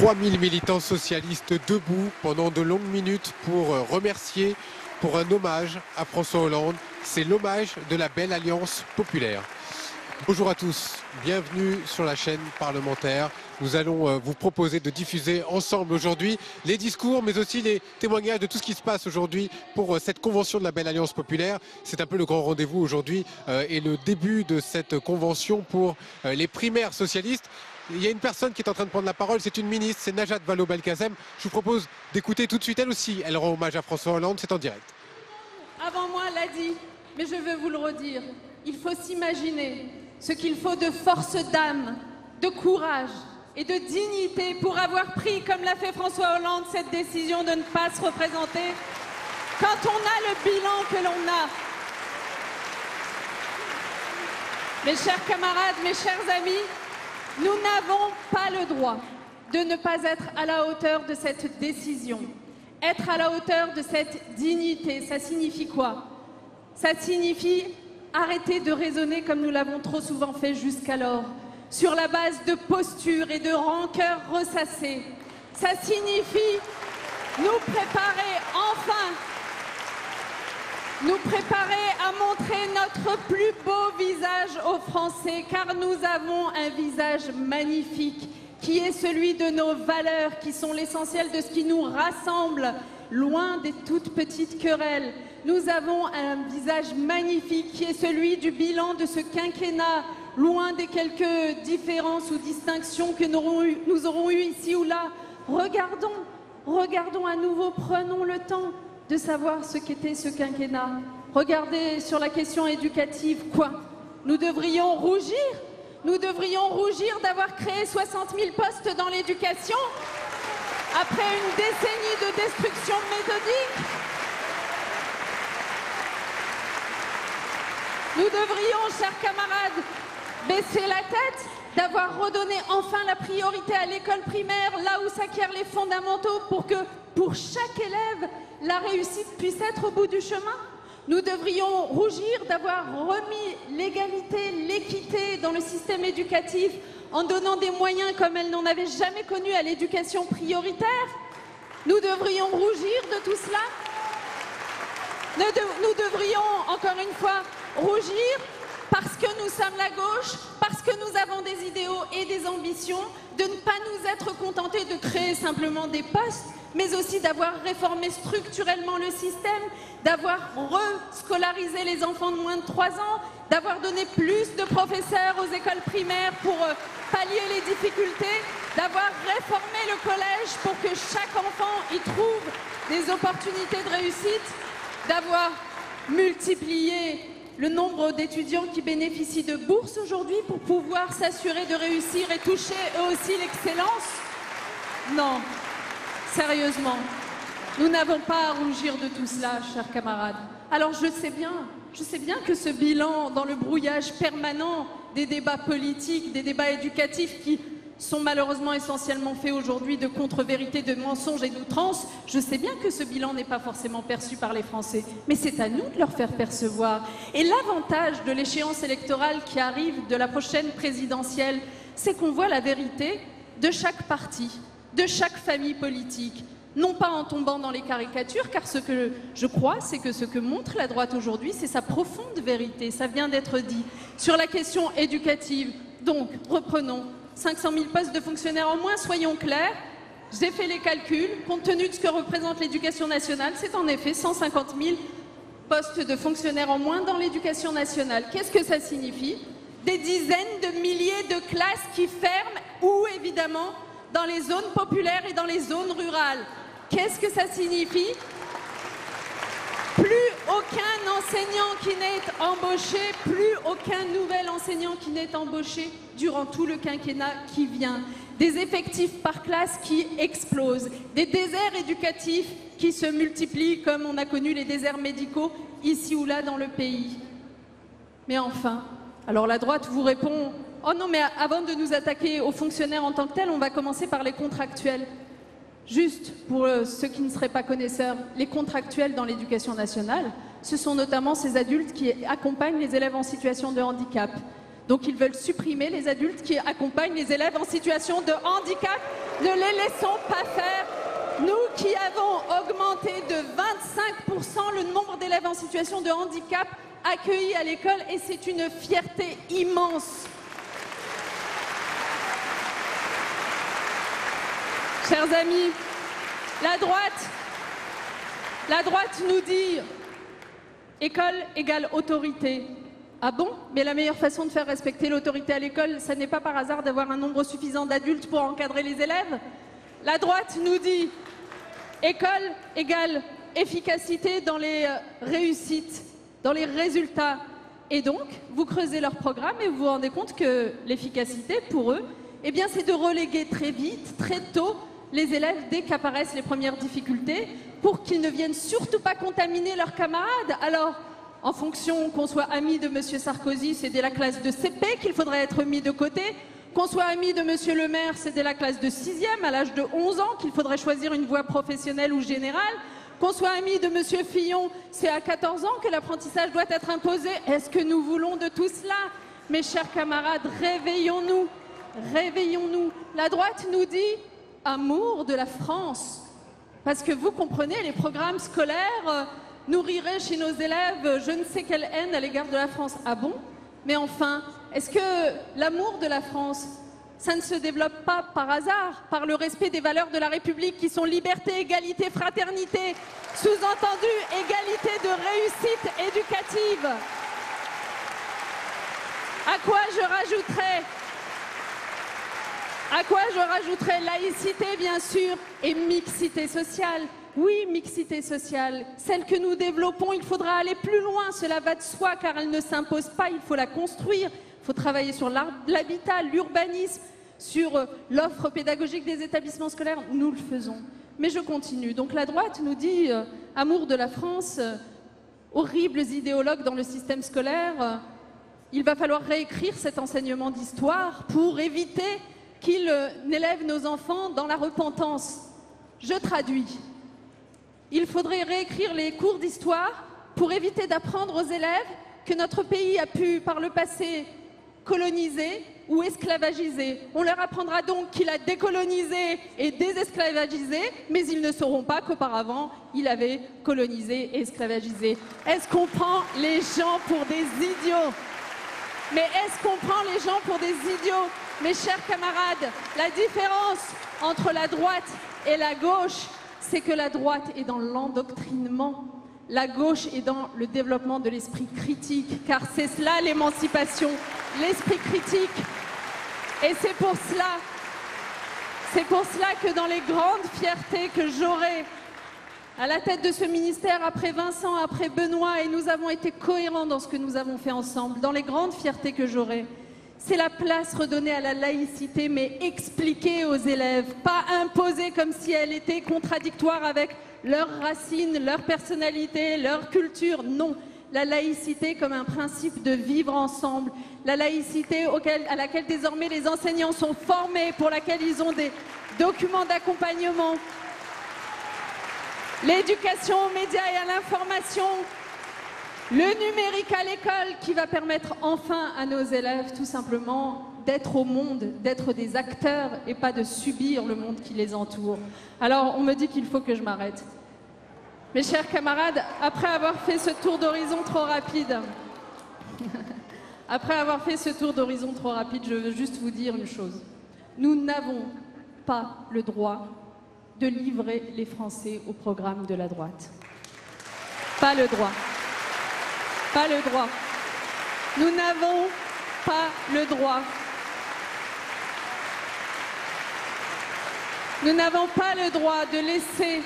3000 militants socialistes debout pendant de longues minutes pour remercier, pour un hommage à François Hollande. C'est l'hommage de la belle Alliance populaire. Bonjour à tous, bienvenue sur la chaîne parlementaire. Nous allons vous proposer de diffuser ensemble aujourd'hui les discours, mais aussi les témoignages de tout ce qui se passe aujourd'hui pour cette convention de la belle Alliance populaire. C'est un peu le grand rendez-vous aujourd'hui et le début de cette convention pour les primaires socialistes. Il y a une personne qui est en train de prendre la parole, c'est une ministre, c'est Najat Vallaud-Belkacem. Je vous propose d'écouter tout de suite, elle aussi, elle rend hommage à François Hollande, c'est en direct. Avant moi l'a dit, mais je veux vous le redire, il faut s'imaginer ce qu'il faut de force d'âme, de courage et de dignité pour avoir pris, comme l'a fait François Hollande, cette décision de ne pas se représenter quand on a le bilan que l'on a. Mes chers camarades, mes chers amis, nous n'avons pas le droit de ne pas être à la hauteur de cette décision. Être à la hauteur de cette dignité, ça signifie quoi? Ça signifie arrêter de raisonner comme nous l'avons trop souvent fait jusqu'alors, sur la base de postures et de rancœurs ressassées. Ça signifie nous préparer enfin, nous préparer à montrer notre plus beau visage aux Français, car nous avons un visage magnifique qui est celui de nos valeurs, qui sont l'essentiel de ce qui nous rassemble, loin des toutes petites querelles. Nous avons un visage magnifique qui est celui du bilan de ce quinquennat, loin des quelques différences ou distinctions que nous aurons eues ici ou là. Regardons à nouveau, prenons le temps de savoir ce qu'était ce quinquennat. Regardez sur la question éducative, quoi? Nous devrions rougir? Nous devrions rougir d'avoir créé 60 000 postes dans l'éducation après une décennie de destruction méthodique. Nous devrions, chers camarades, baisser la tête, d'avoir redonné enfin la priorité à l'école primaire, là où s'acquièrent les fondamentaux pour que, pour chaque élève, la réussite puisse être au bout du chemin. Nous devrions rougir d'avoir remis l'égalité, l'équité dans le système éducatif en donnant des moyens comme elle n'en avait jamais connu à l'éducation prioritaire. Nous devrions rougir de tout cela. Nous devrions, encore une fois, rougir parce que nous sommes la gauche, parce que nous avons des idéaux et des ambitions, de ne pas nous être contentés de créer simplement des postes, mais aussi d'avoir réformé structurellement le système, d'avoir rescolarisé les enfants de moins de 3 ans, d'avoir donné plus de professeurs aux écoles primaires pour pallier les difficultés, d'avoir réformé le collège pour que chaque enfant y trouve des opportunités de réussite, d'avoir multiplié le nombre d'étudiants qui bénéficient de bourses aujourd'hui pour pouvoir s'assurer de réussir et toucher eux aussi l'excellence. Non, sérieusement, nous n'avons pas à rougir de tout cela, chers camarades. Alors je sais bien que ce bilan dans le brouillage permanent des débats politiques, des débats éducatifs qui sont malheureusement essentiellement faits aujourd'hui de contre-vérités, de mensonges et d'outrances, je sais bien que ce bilan n'est pas forcément perçu par les Français, mais c'est à nous de leur faire percevoir. Et l'avantage de l'échéance électorale qui arrive de la prochaine présidentielle, c'est qu'on voit la vérité de chaque parti, de chaque famille politique, non pas en tombant dans les caricatures, car ce que je crois, c'est que ce que montre la droite aujourd'hui, c'est sa profonde vérité, ça vient d'être dit. Sur la question éducative, donc, reprenons. 500 000 postes de fonctionnaires en moins, soyons clairs. J'ai fait les calculs, compte tenu de ce que représente l'éducation nationale, c'est en effet 150 000 postes de fonctionnaires en moins dans l'éducation nationale. Qu'est-ce que ça signifie? Des dizaines de milliers de classes qui ferment, ou évidemment dans les zones populaires et dans les zones rurales. Qu'est-ce que ça signifie? Plus aucun enseignant qui n'est embauché, plus aucun nouvel enseignant qui n'est embauché durant tout le quinquennat qui vient. Des effectifs par classe qui explosent, des déserts éducatifs qui se multiplient comme on a connu les déserts médicaux ici ou là dans le pays. Mais enfin, alors la droite vous répond « Oh non, mais avant de nous attaquer aux fonctionnaires en tant que tels, on va commencer par les contractuels. » Juste pour ceux qui ne seraient pas connaisseurs, les contractuels dans l'éducation nationale, ce sont notamment ces adultes qui accompagnent les élèves en situation de handicap. Donc ils veulent supprimer les adultes qui accompagnent les élèves en situation de handicap Ne les laissons pas faire. Nous qui avons augmenté de 25% le nombre d'élèves en situation de handicap accueillis à l'école, et c'est une fierté immense. Chers amis, la droite nous dit école égale autorité. Ah bon? Mais la meilleure façon de faire respecter l'autorité à l'école, ce n'est pas par hasard d'avoir un nombre suffisant d'adultes pour encadrer les élèves. La droite nous dit école égale efficacité dans les réussites, dans les résultats. Et donc, vous creusez leur programme et vous vous rendez compte que l'efficacité, pour eux, eh bien, c'est de reléguer très vite, très tôt, les élèves dès qu'apparaissent les premières difficultés pour qu'ils ne viennent surtout pas contaminer leurs camarades. Alors, en fonction qu'on soit ami de M. Sarkozy, c'est dès la classe de CP qu'il faudrait être mis de côté. Qu'on soit ami de M. Le Maire, c'est dès la classe de 6e, à l'âge de 11 ans, qu'il faudrait choisir une voie professionnelle ou générale. Qu'on soit ami de M. Fillon, c'est à 14 ans que l'apprentissage doit être imposé. Est-ce que nous voulons de tout cela? Mes chers camarades, réveillons-nous. Réveillons-nous. La droite nous dit amour de la France. Parce que vous comprenez, les programmes scolaires nourriraient chez nos élèves je ne sais quelle haine à l'égard de la France. Ah bon? Mais enfin, est-ce que l'amour de la France, ça ne se développe pas par hasard, par le respect des valeurs de la République qui sont liberté, égalité, fraternité, sous-entendu égalité de réussite éducative? À quoi je rajouterais laïcité, bien sûr, et mixité sociale. Oui, mixité sociale, celle que nous développons, il faudra aller plus loin, cela va de soi, car elle ne s'impose pas, il faut la construire. Il faut travailler sur l'habitat, l'urbanisme, sur l'offre pédagogique des établissements scolaires. Nous le faisons. Mais je continue. Donc la droite nous dit amour de la France, horribles idéologues dans le système scolaire. Il va falloir réécrire cet enseignement d'histoire pour éviter qu'il n'élève nos enfants dans la repentance. Je traduis. Il faudrait réécrire les cours d'histoire pour éviter d'apprendre aux élèves que notre pays a pu, par le passé, coloniser ou esclavagiser. On leur apprendra donc qu'il a décolonisé et désesclavagisé, mais ils ne sauront pas qu'auparavant, il avait colonisé et esclavagisé. Est-ce qu'on prend les gens pour des idiots? Mais est-ce qu'on prend les gens pour des idiots? Mes chers camarades, la différence entre la droite et la gauche, c'est que la droite est dans l'endoctrinement, la gauche est dans le développement de l'esprit critique, car c'est cela l'émancipation, l'esprit critique. Et c'est pour cela que dans les grandes fiertés que j'aurai à la tête de ce ministère, après Vincent, après Benoît, et nous avons été cohérents dans ce que nous avons fait ensemble, dans les grandes fiertés que j'aurai, c'est la place redonnée à la laïcité, mais expliquée aux élèves, pas imposée comme si elle était contradictoire avec leurs racines, leur personnalité, leur culture. Non, la laïcité comme un principe de vivre ensemble, la laïcité à laquelle désormais les enseignants sont formés, pour laquelle ils ont des documents d'accompagnement, l'éducation aux médias et à l'information, le numérique à l'école qui va permettre enfin à nos élèves tout simplement d'être au monde, d'être des acteurs et pas de subir le monde qui les entoure. Alors on me dit qu'il faut que je m'arrête. Mes chers camarades, après avoir fait ce tour d'horizon trop rapide, je veux juste vous dire une chose. Nous n'avons pas le droit de livrer les Français au programme de la droite. Pas le droit. Pas le droit. Nous n'avons pas le droit. Nous n'avons pas le droit de laisser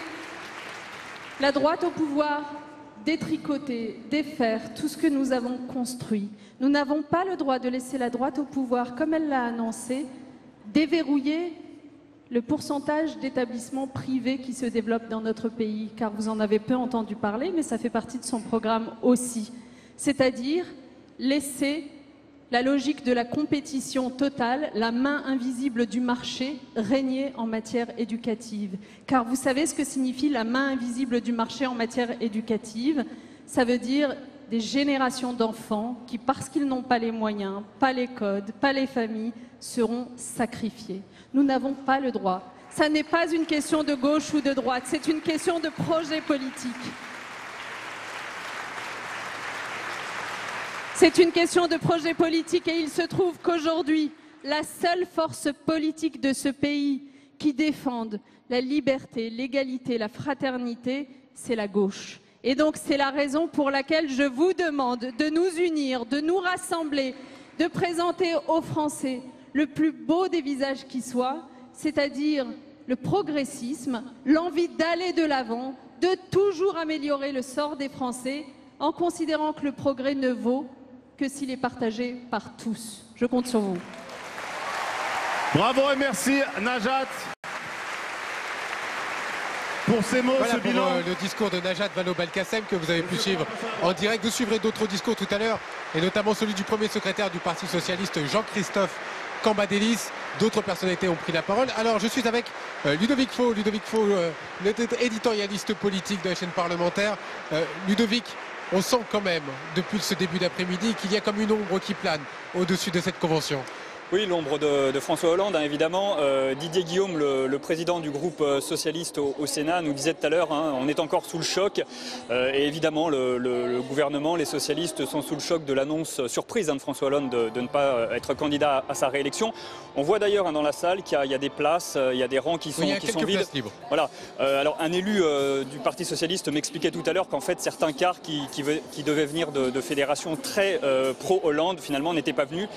la droite au pouvoir détricoter, défaire tout ce que nous avons construit. Nous n'avons pas le droit de laisser la droite au pouvoir, comme elle l'a annoncé, déverrouiller le pourcentage d'établissements privés qui se développent dans notre pays, car vous en avez peu entendu parler, mais ça fait partie de son programme aussi. C'est-à-dire laisser la logique de la compétition totale, la main invisible du marché, régner en matière éducative. Car vous savez ce que signifie la main invisible du marché en matière éducative? Ça veut dire des générations d'enfants qui, parce qu'ils n'ont pas les moyens, pas les codes, pas les familles, seront sacrifiés. Nous n'avons pas le droit. ça n'est pas une question de gauche ou de droite, c'est une question de projet politique. C'est une question de projet politique et il se trouve qu'aujourd'hui, la seule force politique de ce pays qui défende la liberté, l'égalité, la fraternité, c'est la gauche. Et donc c'est la raison pour laquelle je vous demande de nous unir, de nous rassembler, de présenter aux Français le plus beau des visages qui soit, c'est-à-dire le progressisme, l'envie d'aller de l'avant, de toujours améliorer le sort des Français en considérant que le progrès ne vaut que s'il est partagé par tous. Je compte sur vous. Bravo et merci Najat pour ces mots, voilà ce pour bilan. le discours de Najat Vallaud-Belkacem que vous avez pu suivre en direct. Vous suivrez d'autres discours tout à l'heure, et notamment celui du premier secrétaire du Parti Socialiste, Jean-Christophe Cambadélis. D'autres personnalités ont pris la parole. Alors je suis avec Ludovic Faux, éditorialiste politique de la chaîne parlementaire. Ludovic, on sent quand même, depuis ce début d'après-midi, qu'il y a comme une ombre qui plane au-dessus de cette convention. Oui, l'ombre de François Hollande, hein, évidemment. Didier Guillaume, le président du groupe socialiste au Sénat, nous disait tout à l'heure, hein, on est encore sous le choc. Et évidemment, le gouvernement, les socialistes sont sous le choc de l'annonce surprise de François Hollande de ne pas être candidat à sa réélection. On voit d'ailleurs dans la salle qu'il y a des places, il y a des rangs qui sont vides. Voilà. Alors un élu du Parti socialiste m'expliquait tout à l'heure qu'en fait certains quarts qui devaient venir de fédérations très pro-Hollande finalement n'étaient pas venus.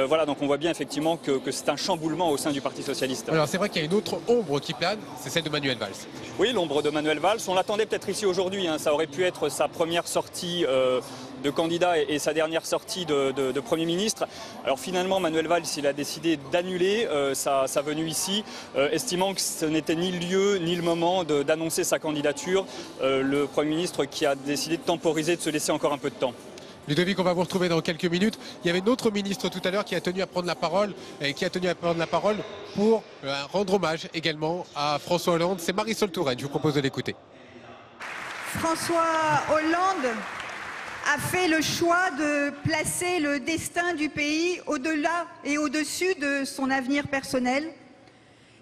Voilà, donc on voit bien effectivement que c'est un chamboulement au sein du Parti socialiste. Alors c'est vrai qu'il y a une autre ombre qui plane, c'est celle de Manuel Valls. Oui, l'ombre de Manuel Valls. On l'attendait peut-être ici aujourd'hui, hein. Ça aurait pu être sa première sortie de candidat et sa dernière sortie de Premier ministre. Alors finalement, Manuel Valls, il a décidé d'annuler sa venue ici, estimant que ce n'était ni le lieu ni le moment d'annoncer sa candidature. Le Premier ministre qui a décidé de temporiser, de se laisser encore un peu de temps. Ludovic, on va vous retrouver dans quelques minutes. Il y avait notre ministre tout à l'heure qui a tenu à prendre la parole pour rendre hommage également à François Hollande. C'est Marisol Touraine, je vous propose de l'écouter. François Hollande a fait le choix de placer le destin du pays au-delà et au-dessus de son avenir personnel.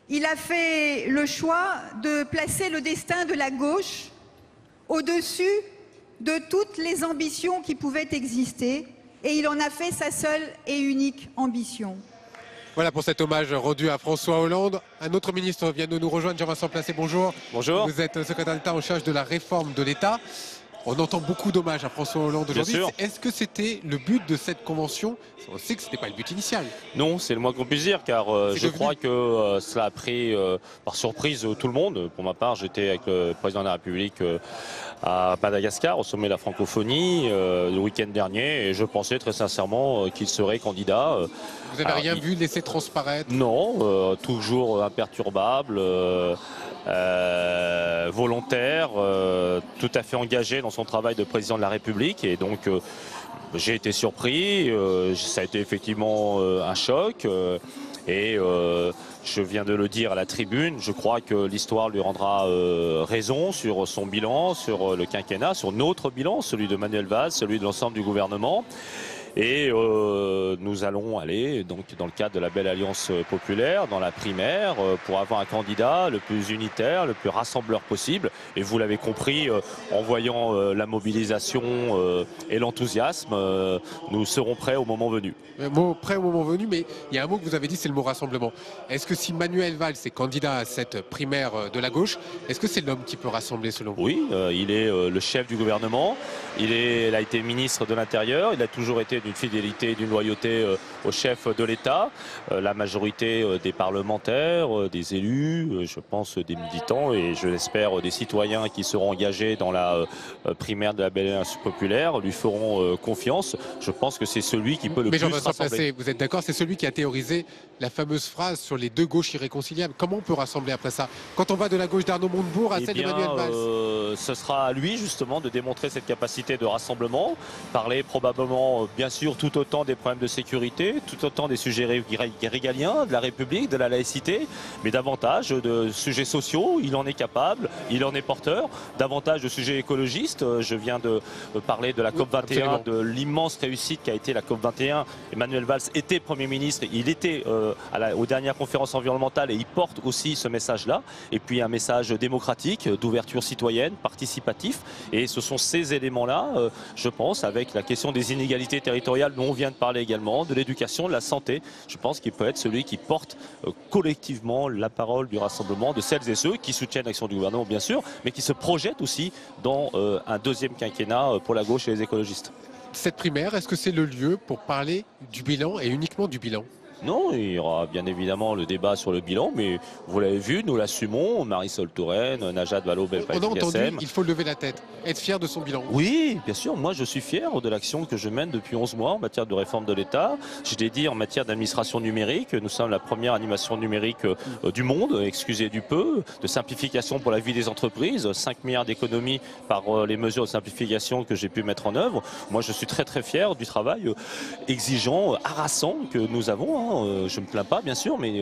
Il a fait le choix de placer le destin de la gauche au-dessus de toutes les ambitions qui pouvaient exister, et il en a fait sa seule et unique ambition. Voilà pour cet hommage rendu à François Hollande. Un autre ministre vient de nous rejoindre, Jean-Vincent Placé, bonjour. Bonjour. Vous êtes secrétaire d'État en charge de la réforme de l'État. On entend beaucoup d'hommages à François Hollande aujourd'hui. Est-ce que c'était le but de cette convention? On sait que ce n'était pas le but initial. Non, c'est le moins qu'on puisse dire, car je crois que cela a pris par surprise tout le monde. Pour ma part, j'étais avec le président de la République à Madagascar, au sommet de la francophonie, le week-end dernier, et je pensais très sincèrement qu'il serait candidat. Vous n'avez rien vu laisser transparaître? Non, toujours imperturbable. Volontaire, tout à fait engagé dans son travail de président de la République, et donc j'ai été surpris, ça a été effectivement un choc, et je viens de le dire à la tribune, je crois que l'histoire lui rendra raison sur son bilan, sur le quinquennat, sur notre bilan, celui de Manuel Valls, celui de l'ensemble du gouvernement. Et nous allons aller donc dans le cadre de la belle alliance populaire, dans la primaire, pour avoir un candidat le plus unitaire, le plus rassembleur possible. Et vous l'avez compris, en voyant la mobilisation et l'enthousiasme, nous serons prêts au moment venu. Prêt au moment venu, mais il y a un mot que vous avez dit, c'est le mot rassemblement. Est-ce que si Manuel Valls est candidat à cette primaire de la gauche, est-ce que c'est l'homme qui peut rassembler selon vous? Oui, il est le chef du gouvernement, il a été ministre de l'Intérieur, il a toujours été d'une fidélité et d'une loyauté au chef de l'État. La majorité des parlementaires, des élus, je pense des militants et je l'espère des citoyens qui seront engagés dans la primaire de la belle alliance populaire lui feront confiance. Je pense que c'est celui qui peut le plus rassembler. Vous êtes d'accord, c'est celui qui a théorisé la fameuse phrase sur les deux gauches irréconciliables. Comment on peut rassembler après ça? Quand on va de la gauche d'Arnaud Montebourg à celle de Manuel Valls, ce sera à lui justement de démontrer cette capacité de rassemblement, parler probablement bien sûr tout autant des problèmes de sécurité, sujets, tout autant des sujets régaliens, de la République, de la laïcité, mais davantage de sujets sociaux. Il en est capable, il en est porteur, davantage de sujets écologistes. Je viens de parler de la COP21, de l'immense réussite qu'a été la COP21. Emmanuel Valls était Premier ministre, il était aux dernières conférences environnementales et il porte aussi ce message-là. Et puis un message démocratique, d'ouverture citoyenne, participatif. Et ce sont ces éléments-là, je pense, avec la question des inégalités territoriales dont on vient de parler également, de l'éducation, de la santé. Je pense qu'il peut être celui qui porte collectivement la parole du rassemblement de celles et ceux qui soutiennent l'action du gouvernement, bien sûr, mais qui se projettent aussi dans un deuxième quinquennat pour la gauche et les écologistes. Cette primaire, est-ce que c'est le lieu pour parler du bilan et uniquement du bilan ? Non, il y aura bien évidemment le débat sur le bilan, mais vous l'avez vu, nous l'assumons, Marisol Touraine, Najat Vallaud-Belkacem. On a entendu, il faut lever la tête, être fier de son bilan. Oui, bien sûr, moi je suis fier de l'action que je mène depuis 11 mois en matière de réforme de l'État. Je l'ai dit, en matière d'administration numérique, nous sommes la première animation numérique du monde, excusez du peu, de simplification pour la vie des entreprises, 5 milliards d'économies par les mesures de simplification que j'ai pu mettre en œuvre. Moi je suis très fier du travail exigeant, harassant que nous avons. Je ne me plains pas, bien sûr, mais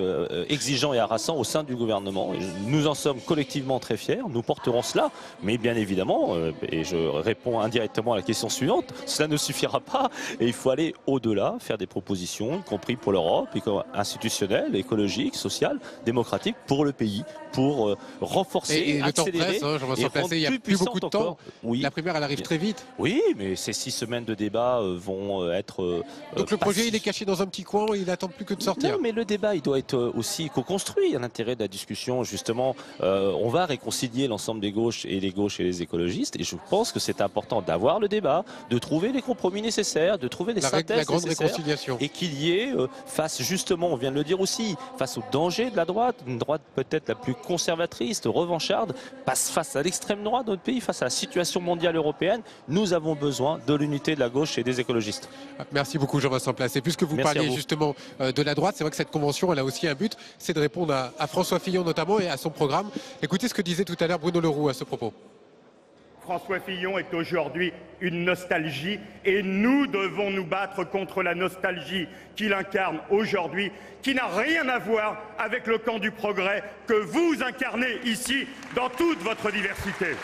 exigeant et harassant au sein du gouvernement. Nous en sommes collectivement très fiers, nous porterons cela, mais bien évidemment, et je réponds indirectement à la question suivante, cela ne suffira pas et il faut aller au-delà, faire des propositions, y compris pour l'Europe, institutionnelles, écologiques, sociales, démocratiques, pour le pays, pour renforcer, et le accélérer, temps presse, je me il n'y a plus beaucoup de temps. Oui. La primaire, elle arrive très vite. Oui, mais ces 6 semaines de débat vont être... Donc le projet, il est caché dans un petit coin, il attend plus que de sortir. Non, mais le débat, il doit être aussi co-construit. À l'intérêt de la discussion, justement, on va réconcilier l'ensemble des gauches et les écologistes. Et je pense que c'est important d'avoir le débat, de trouver les compromis nécessaires, de trouver les synthèses la grande nécessaires, réconciliation. et qu'il y ait, face justement, on vient de le dire aussi, face au danger de la droite, une droite peut-être la plus conservatrice, revancharde, face à l'extrême droite de notre pays, face à la situation mondiale européenne, nous avons besoin de l'unité de la gauche et des écologistes. Merci beaucoup Jean-Vincent Placé. Puisque vous parliez justement de la droite, c'est vrai que cette convention, elle a aussi un but, c'est de répondre à François Fillon notamment et à son programme. Écoutez ce que disait tout à l'heure Bruno Le Roux à ce propos. François Fillon est aujourd'hui une nostalgie et nous devons nous battre contre la nostalgie qu'il incarne aujourd'hui, qui n'a rien à voir avec le camp du progrès que vous incarnez ici dans toute votre diversité.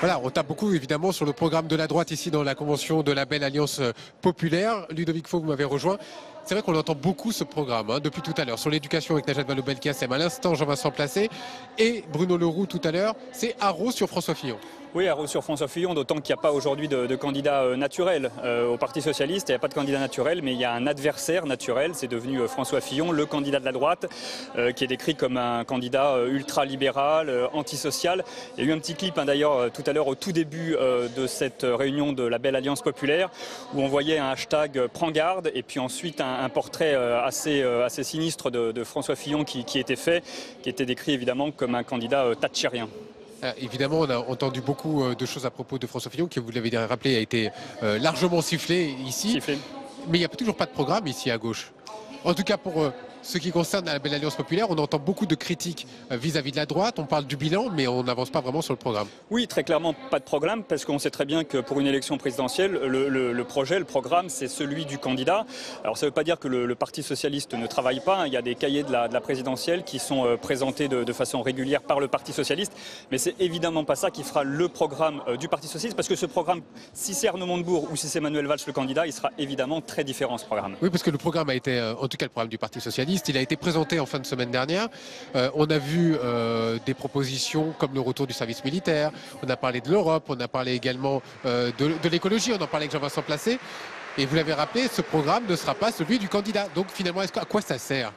Voilà, on tape beaucoup évidemment sur le programme de la droite ici dans la convention de la Belle Alliance Populaire. Ludovic Faux, vous m'avez rejoint. C'est vrai qu'on entend beaucoup ce programme depuis tout à l'heure. Sur l'éducation avec Najat Vallaud-Belkacem, à l'instant Jean-Vincent Placé et Bruno Le Roux tout à l'heure. C'est haro sur François Fillon. Oui, sur François Fillon, d'autant qu'il n'y a pas aujourd'hui de candidat naturel au Parti Socialiste. Il n'y a pas de candidat naturel, mais il y a un adversaire naturel. C'est devenu François Fillon, le candidat de la droite, qui est décrit comme un candidat ultra-libéral, antisocial. Il y a eu un petit clip d'ailleurs tout à l'heure au tout début de cette réunion de la Belle Alliance Populaire, où on voyait un hashtag « Prends garde » et puis ensuite un portrait assez sinistre de François Fillon qui était fait, qui était décrit évidemment comme un candidat thatchérien. Évidemment, on a entendu beaucoup de choses à propos de François Fillon, qui, vous l'avez rappelé, a été largement sifflé ici. Mais il n'y a toujours pas de programme ici à gauche. En tout cas, pour ce qui concerne la Belle Alliance Populaire, on entend beaucoup de critiques vis-à-vis de la droite. On parle du bilan, mais on n'avance pas vraiment sur le programme. Oui, très clairement, pas de programme, parce qu'on sait très bien que pour une élection présidentielle, le projet, le programme, c'est celui du candidat. Alors ça ne veut pas dire que le Parti Socialiste ne travaille pas. Il y a des cahiers de la présidentielle qui sont présentés de façon régulière par le Parti Socialiste. Mais c'est évidemment pas ça qui fera le programme du Parti Socialiste, parce que ce programme, si c'est Arnaud Montebourg ou si c'est Manuel Valls le candidat, il sera évidemment très différent, ce programme. Oui, parce que le programme a été, en tout cas le programme du Parti Socialiste, il a été présenté en fin de semaine dernière. On a vu des propositions comme le retour du service militaire, on a parlé de l'Europe, on a parlé également de l'écologie, on en parlait avec Jean-Vincent Placé. Et vous l'avez rappelé, ce programme ne sera pas celui du candidat. Donc finalement, à quoi ça sert ?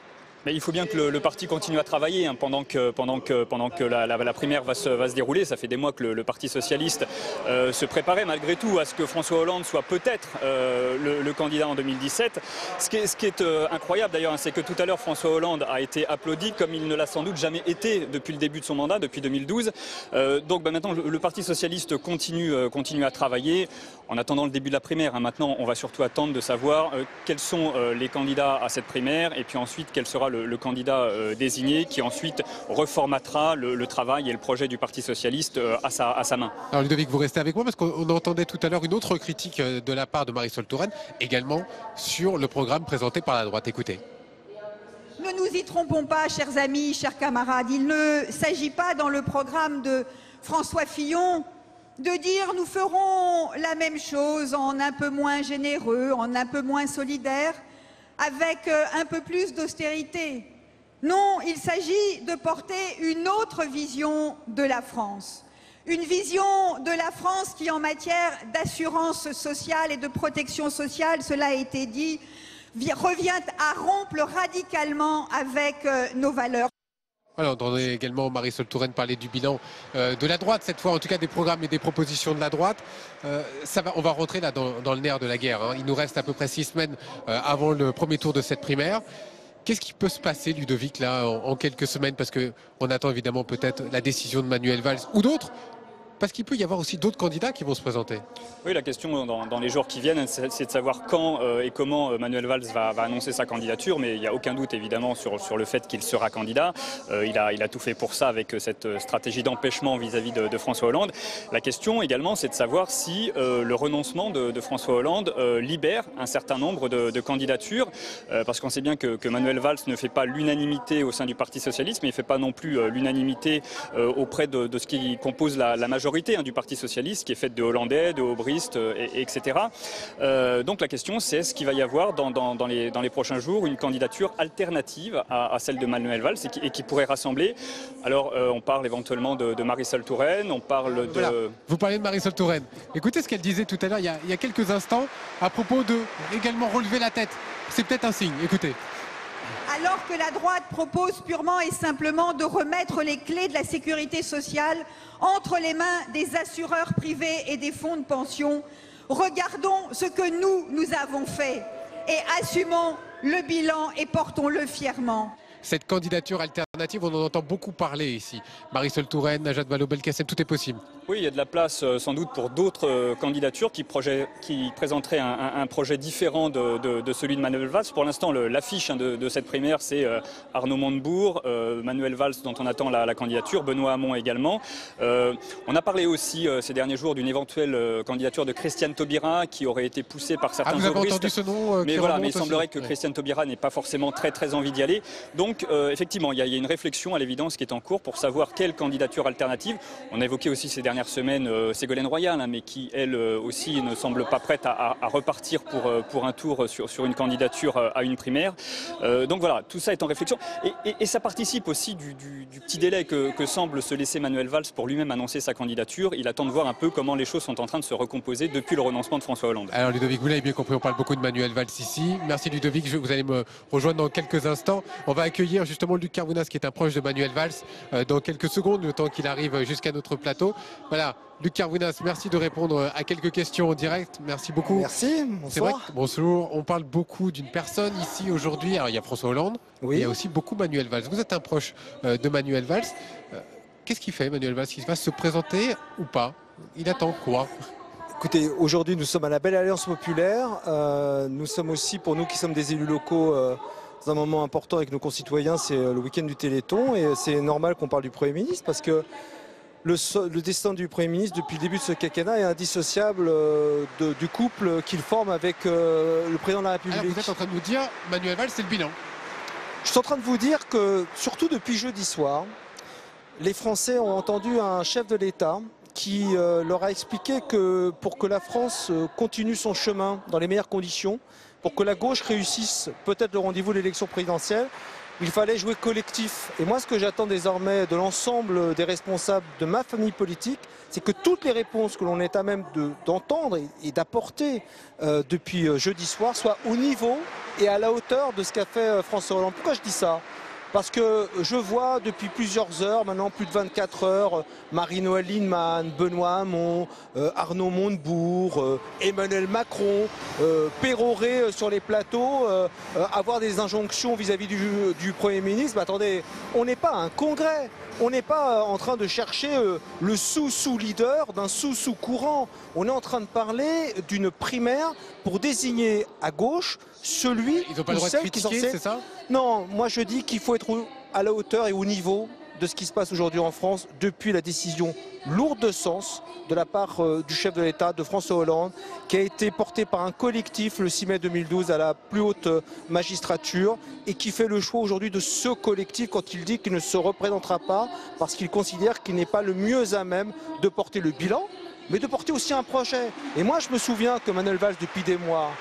Mais il faut bien que le parti continue à travailler pendant que la primaire va se dérouler. Ça fait des mois que le Parti Socialiste se préparait malgré tout à ce que François Hollande soit peut-être le candidat en 2017. Ce qui est incroyable d'ailleurs, c'est que tout à l'heure François Hollande a été applaudi comme il ne l'a sans doute jamais été depuis le début de son mandat, depuis 2012. Donc maintenant le Parti Socialiste continue à travailler en attendant le début de la primaire. Maintenant on va surtout attendre de savoir quels sont les candidats à cette primaire et puis ensuite quel sera sera le candidat désigné qui ensuite reformatera le travail et le projet du Parti socialiste à sa main. Alors Ludovic, vous restez avec moi parce qu'on entendait tout à l'heure une autre critique de la part de Marisol Touraine, également sur le programme présenté par la droite. Écoutez. Ne nous y trompons pas, chers amis, chers camarades. Il ne s'agit pas dans le programme de François Fillon de dire nous ferons la même chose en un peu moins généreux, en un peu moins solidaire, avec un peu plus d'austérité. Non, il s'agit de porter une autre vision de la France. Une vision de la France qui, en matière d'assurance sociale et de protection sociale, cela a été dit, revient à rompre radicalement avec nos valeurs. Voilà, on entendait également Marisol Touraine parler du bilan de la droite, cette fois en tout cas des programmes et des propositions de la droite. On va rentrer là dans le nerf de la guerre. Hein. Il nous reste à peu près 6 semaines avant le premier tour de cette primaire. Qu'est-ce qui peut se passer, Ludovic, là, en quelques semaines? Parce qu'on attend évidemment peut-être la décision de Manuel Valls ou d'autres. Parce qu'il peut y avoir aussi d'autres candidats qui vont se présenter. Oui, la question dans les jours qui viennent, c'est de savoir quand et comment Manuel Valls va annoncer sa candidature, mais il n'y a aucun doute évidemment sur le fait qu'il sera candidat. Il a tout fait pour ça avec cette stratégie d'empêchement vis-à-vis de François Hollande. La question également, c'est de savoir si le renoncement de François Hollande libère un certain nombre de candidatures, parce qu'on sait bien que Manuel Valls ne fait pas l'unanimité au sein du Parti socialiste, mais il ne fait pas non plus l'unanimité auprès de ce qui compose la majorité du Parti socialiste, qui est faite de Hollandais, de Aubryst, etc. Donc la question, c'est est-ce qu'il va y avoir dans les prochains jours une candidature alternative à celle de Manuel Valls et qui pourrait rassembler. Alors on parle éventuellement de Marisol Touraine, on parle de... Voilà. Vous parlez de Marisol Touraine. Écoutez ce qu'elle disait tout à l'heure il y a quelques instants à propos de également relever la tête. C'est peut-être un signe, écoutez. Alors que la droite propose purement et simplement de remettre les clés de la sécurité sociale entre les mains des assureurs privés et des fonds de pension, regardons ce que nous avons fait et assumons le bilan et portons-le fièrement. Cette candidature alternative, on en entend beaucoup parler ici. Marisol Touraine, Najat Vallaud-Belkacem, tout est possible. Oui, il y a de la place sans doute pour d'autres candidatures qui présenteraient un projet différent de celui de Manuel Valls. Pour l'instant, l'affiche de cette primaire, c'est Arnaud Montebourg, Manuel Valls dont on attend la candidature, Benoît Hamon également. On a parlé aussi ces derniers jours d'une éventuelle candidature de Christiane Taubira qui aurait été poussée par certains Vous avez aubrysts. entendu ce nom mais voilà, mais il semblerait que Christiane Taubira n'ait pas forcément très envie d'y aller. Donc effectivement, il y a une réflexion à l'évidence qui est en cours pour savoir quelle candidature alternative. On a évoqué aussi ces dernières semaine Ségolène Royal, mais qui elle aussi ne semble pas prête à repartir pour un tour sur une candidature à une primaire. Donc voilà, tout ça est en réflexion et ça participe aussi du petit délai que semble se laisser Manuel Valls pour lui-même annoncer sa candidature. Il attend de voir un peu comment les choses sont en train de se recomposer depuis le renoncement de François Hollande. Alors Ludovic, vous l'avez bien compris, on parle beaucoup de Manuel Valls ici. Merci Ludovic, vous allez me rejoindre dans quelques instants. On va accueillir justement Luc Carvounas qui est un proche de Manuel Valls dans quelques secondes, le temps qu'il arrive jusqu'à notre plateau. Voilà, Luc Carvounas, merci de répondre à quelques questions en direct. Merci beaucoup. Merci, bonsoir. Vrai bonjour, on parle beaucoup d'une personne ici aujourd'hui. Alors il y a François Hollande, oui. Il y a aussi beaucoup Manuel Valls. Vous êtes un proche de Manuel Valls. Qu'est-ce qu'il fait Manuel Valls? Il va se présenter ou pas? Il attend quoi? Écoutez, aujourd'hui nous sommes à la Belle Alliance Populaire. Nous sommes aussi, pour nous qui sommes des élus locaux, dans un moment important avec nos concitoyens, c'est le week-end du Téléthon. Et c'est normal qu'on parle du Premier ministre parce que le destin du Premier ministre depuis le début de ce quinquennat est indissociable du couple qu'il forme avec le président de la République. Alors vous êtes en train de nous dire, Manuel Valls, c'est le bilan? Je suis en train de vous dire que, surtout depuis jeudi soir, les Français ont entendu un chef de l'État qui leur a expliqué que pour que la France continue son chemin dans les meilleures conditions, pour que la gauche réussisse peut-être le rendez-vous de l'élection présidentielle, il fallait jouer collectif. Et moi, ce que j'attends désormais de l'ensemble des responsables de ma famille politique, c'est que toutes les réponses que l'on est à même d'entendre et d'apporter depuis jeudi soir soient au niveau et à la hauteur de ce qu'a fait François Hollande. Pourquoi je dis ça? Parce que je vois depuis plusieurs heures, maintenant plus de 24 heures, Marie-Noëlle Lienemann, Benoît Hamon, Arnaud Montebourg, Emmanuel Macron, pérorer sur les plateaux, avoir des injonctions vis-à-vis du Premier ministre. Mais attendez, on n'est pas un congrès. On n'est pas en train de chercher le sous-leader d'un sous-courant. On est en train de parler d'une primaire pour désigner à gauche celui Ils n'ont pas le droit de critiquer, c'est ça? Non, moi je dis qu'il faut être à la hauteur et au niveau de ce qui se passe aujourd'hui en France depuis la décision lourde de sens de la part du chef de l'État, de François Hollande, qui a été portée par un collectif le 6 mai 2012 à la plus haute magistrature et qui fait le choix aujourd'hui de ce collectif quand il dit qu'il ne se représentera pas parce qu'il considère qu'il n'est pas le mieux à même de porter le bilan, mais de porter aussi un projet. Et moi je me souviens que Manuel Valls, depuis des mois,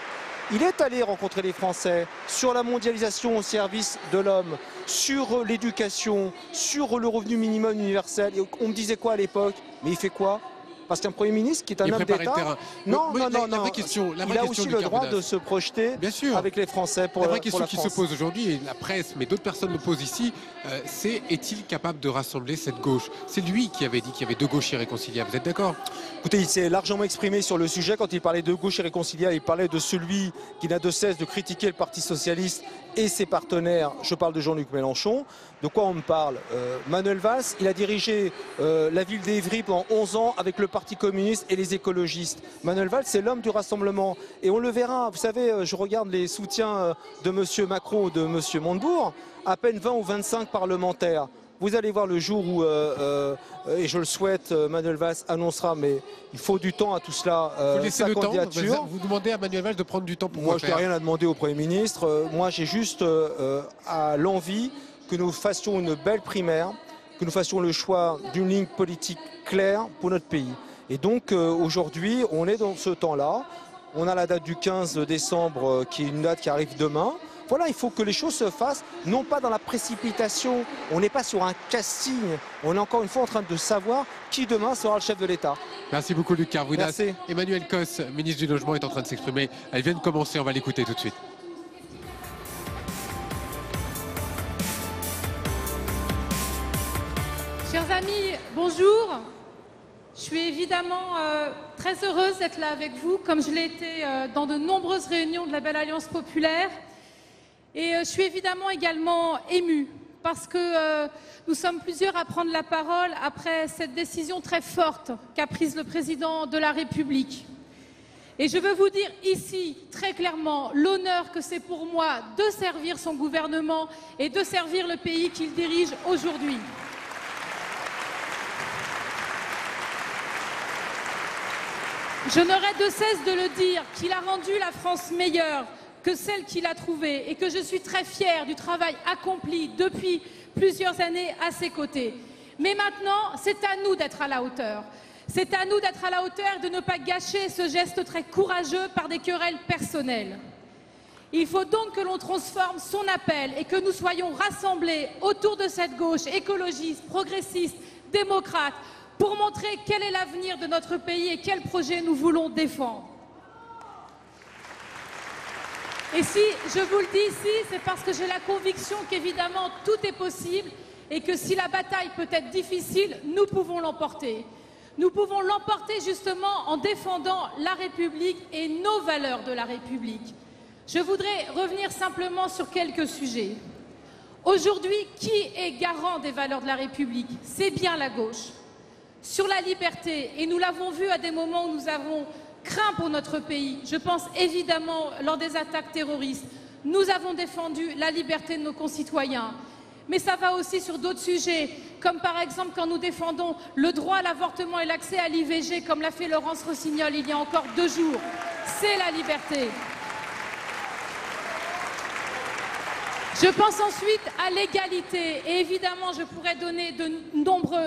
il est allé rencontrer les Français sur la mondialisation au service de l'homme, sur l'éducation, sur le revenu minimum universel. Et on me disait quoi à l'époque? Mais il fait quoi? Parce qu'un Premier ministre qui est un homme d'État, non, il a aussi le droit de se projeter avec les Français pour la vraie question qui se pose aujourd'hui, et la presse, mais d'autres personnes le posent ici, c'est est-il capable de rassembler cette gauche? C'est lui qui avait dit qu'il y avait deux gauches irréconciliables, vous êtes d'accord? Écoutez, il s'est largement exprimé sur le sujet. Quand il parlait de gauche irréconciliable, il parlait de celui qui n'a de cesse de critiquer le Parti Socialiste et ses partenaires. Je parle de Jean-Luc Mélenchon. De quoi on me parle? Manuel Valls, il a dirigé la ville d'Évry pendant 11 ans avec le Parti communiste et les écologistes. Manuel Valls, c'est l'homme du rassemblement. Et on le verra. Vous savez, je regarde les soutiens de M. Macron ou de M. Montebourg. À peine 20 ou 25 parlementaires. Vous allez voir le jour où, et je le souhaite, Manuel Valls annoncera, mais il faut du temps à tout cela, sa candidature. Vous demandez à Manuel Valls de prendre du temps pour moi, je n'ai rien à demander au Premier ministre. Moi, j'ai juste l'envie que nous fassions une belle primaire, que nous fassions le choix d'une ligne politique claire pour notre pays. Et donc, aujourd'hui, on est dans ce temps-là. On a la date du 15 décembre, qui est une date qui arrive demain. Voilà, il faut que les choses se fassent, non pas dans la précipitation. On n'est pas sur un casting. On est encore une fois en train de savoir qui demain sera le chef de l'État. Merci beaucoup, Luc Carvounas. Merci. Emmanuelle Cos, ministre du Logement, est en train de s'exprimer. Elle vient de commencer, on va l'écouter tout de suite. Chers amis, bonjour. Je suis évidemment très heureuse d'être là avec vous, comme je l'ai été dans de nombreuses réunions de la Belle Alliance Populaire. Et je suis évidemment également émue, parce que nous sommes plusieurs à prendre la parole après cette décision très forte qu'a prise le président de la République. Et je veux vous dire ici, très clairement, l'honneur que c'est pour moi de servir son gouvernement et de servir le pays qu'il dirige aujourd'hui. Je n'aurai de cesse de le dire qu'il a rendu la France meilleure que celle qu'il a trouvée et que je suis très fière du travail accompli depuis plusieurs années à ses côtés. Mais maintenant, c'est à nous d'être à la hauteur. C'est à nous d'être à la hauteur et de ne pas gâcher ce geste très courageux par des querelles personnelles. Il faut donc que l'on transforme son appel et que nous soyons rassemblés autour de cette gauche écologiste, progressiste, démocrate, pour montrer quel est l'avenir de notre pays et quel projet nous voulons défendre. Et si je vous le dis ici, c'est parce que j'ai la conviction qu'évidemment tout est possible et que si la bataille peut être difficile, nous pouvons l'emporter. Nous pouvons l'emporter justement en défendant la République et nos valeurs de la République. Je voudrais revenir simplement sur quelques sujets. Aujourd'hui, qui est garant des valeurs de la République? C'est bien la gauche. Sur la liberté, et nous l'avons vu à des moments où nous avons craint pour notre pays, je pense évidemment lors des attaques terroristes, nous avons défendu la liberté de nos concitoyens. Mais ça va aussi sur d'autres sujets, comme par exemple quand nous défendons le droit à l'avortement et l'accès à l'IVG, comme l'a fait Laurence Rossignol il y a encore 2 jours. C'est la liberté. Je pense ensuite à l'égalité, et évidemment je pourrais donner de nombreux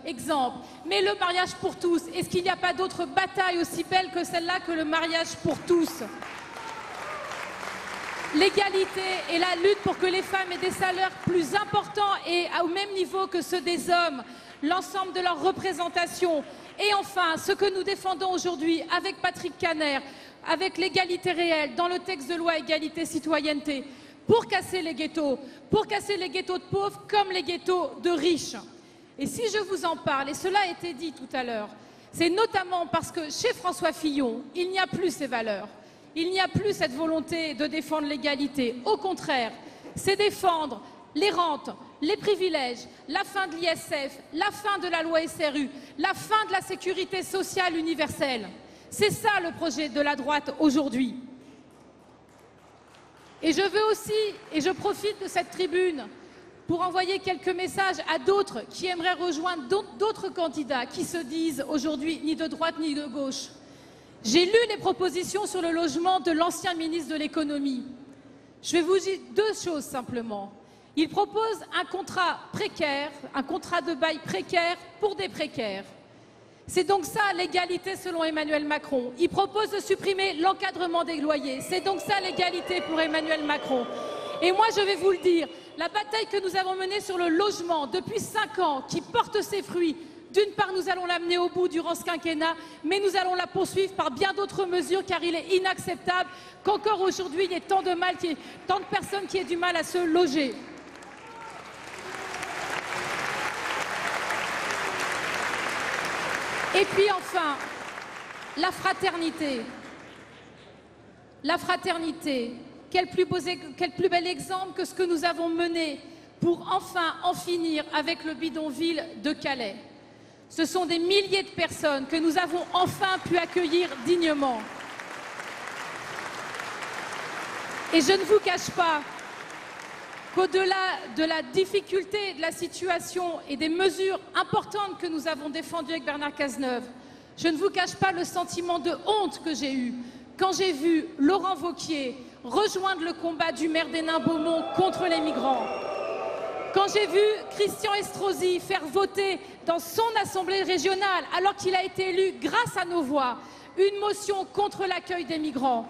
exemples, mais le mariage pour tous, est-ce qu'il n'y a pas d'autre bataille aussi belle que celle-là que le mariage pour tous? L'égalité et la lutte pour que les femmes aient des salaires plus importants et au même niveau que ceux des hommes, l'ensemble de leur représentation. Et enfin, ce que nous défendons aujourd'hui avec Patrick Kanner, avec l'égalité réelle, dans le texte de loi égalité-citoyenneté, pour casser les ghettos de pauvres comme les ghettos de riches. Et si je vous en parle, et cela a été dit tout à l'heure, c'est notamment parce que chez François Fillon, il n'y a plus ces valeurs. Il n'y a plus cette volonté de défendre l'égalité. Au contraire, c'est défendre les rentes, les privilèges, la fin de l'ISF, la fin de la loi SRU, la fin de la sécurité sociale universelle. C'est ça le projet de la droite aujourd'hui. Et je veux aussi, et je profite de cette tribune pour envoyer quelques messages à d'autres qui aimeraient rejoindre d'autres candidats qui se disent aujourd'hui ni de droite ni de gauche. J'ai lu les propositions sur le logement de l'ancien ministre de l'économie. Je vais vous dire deux choses simplement. Il propose un contrat précaire, un contrat de bail précaire pour des précaires. C'est donc ça l'égalité selon Emmanuel Macron. Il propose de supprimer l'encadrement des loyers. C'est donc ça l'égalité pour Emmanuel Macron. Et moi je vais vous le dire, la bataille que nous avons menée sur le logement depuis 5 ans, qui porte ses fruits, d'une part nous allons l'amener au bout durant ce quinquennat, mais nous allons la poursuivre par bien d'autres mesures car il est inacceptable qu'encore aujourd'hui il y ait tant de personnes qui aient du mal à se loger. Et puis enfin, la fraternité. La fraternité. Quel plus bel exemple que ce que nous avons mené pour enfin en finir avec le bidonville de Calais. Ce sont des milliers de personnes que nous avons enfin pu accueillir dignement. Et je ne vous cache pas qu'au-delà de la difficulté de la situation et des mesures importantes que nous avons défendues avec Bernard Cazeneuve, je ne vous cache pas le sentiment de honte que j'ai eu quand j'ai vu Laurent Wauquiez rejoindre le combat du maire d'Hénin-Beaumont contre les migrants. Quand j'ai vu Christian Estrosi faire voter dans son assemblée régionale, alors qu'il a été élu grâce à nos voix, une motion contre l'accueil des migrants.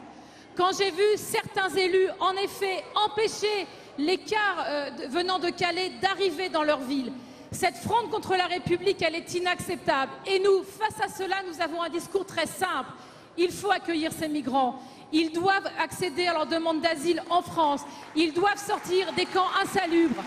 Quand j'ai vu certains élus, en effet, empêcher les cars venant de Calais d'arriver dans leur ville. Cette fronde contre la République, elle est inacceptable. Et nous, face à cela, nous avons un discours très simple. Il faut accueillir ces migrants. Ils doivent accéder à leur demande d'asile en France. Ils doivent sortir des camps insalubres.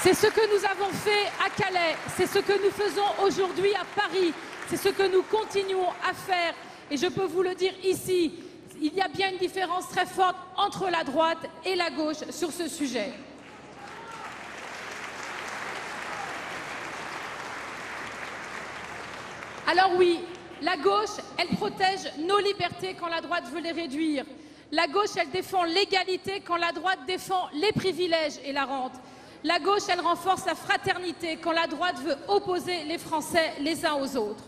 C'est ce que nous avons fait à Calais. C'est ce que nous faisons aujourd'hui à Paris. C'est ce que nous continuons à faire. Et je peux vous le dire ici, il y a bien une différence très forte entre la droite et la gauche sur ce sujet. Alors oui, la gauche, elle protège nos libertés quand la droite veut les réduire. La gauche, elle défend l'égalité quand la droite défend les privilèges et la rente. La gauche, elle renforce la fraternité quand la droite veut opposer les Français les uns aux autres.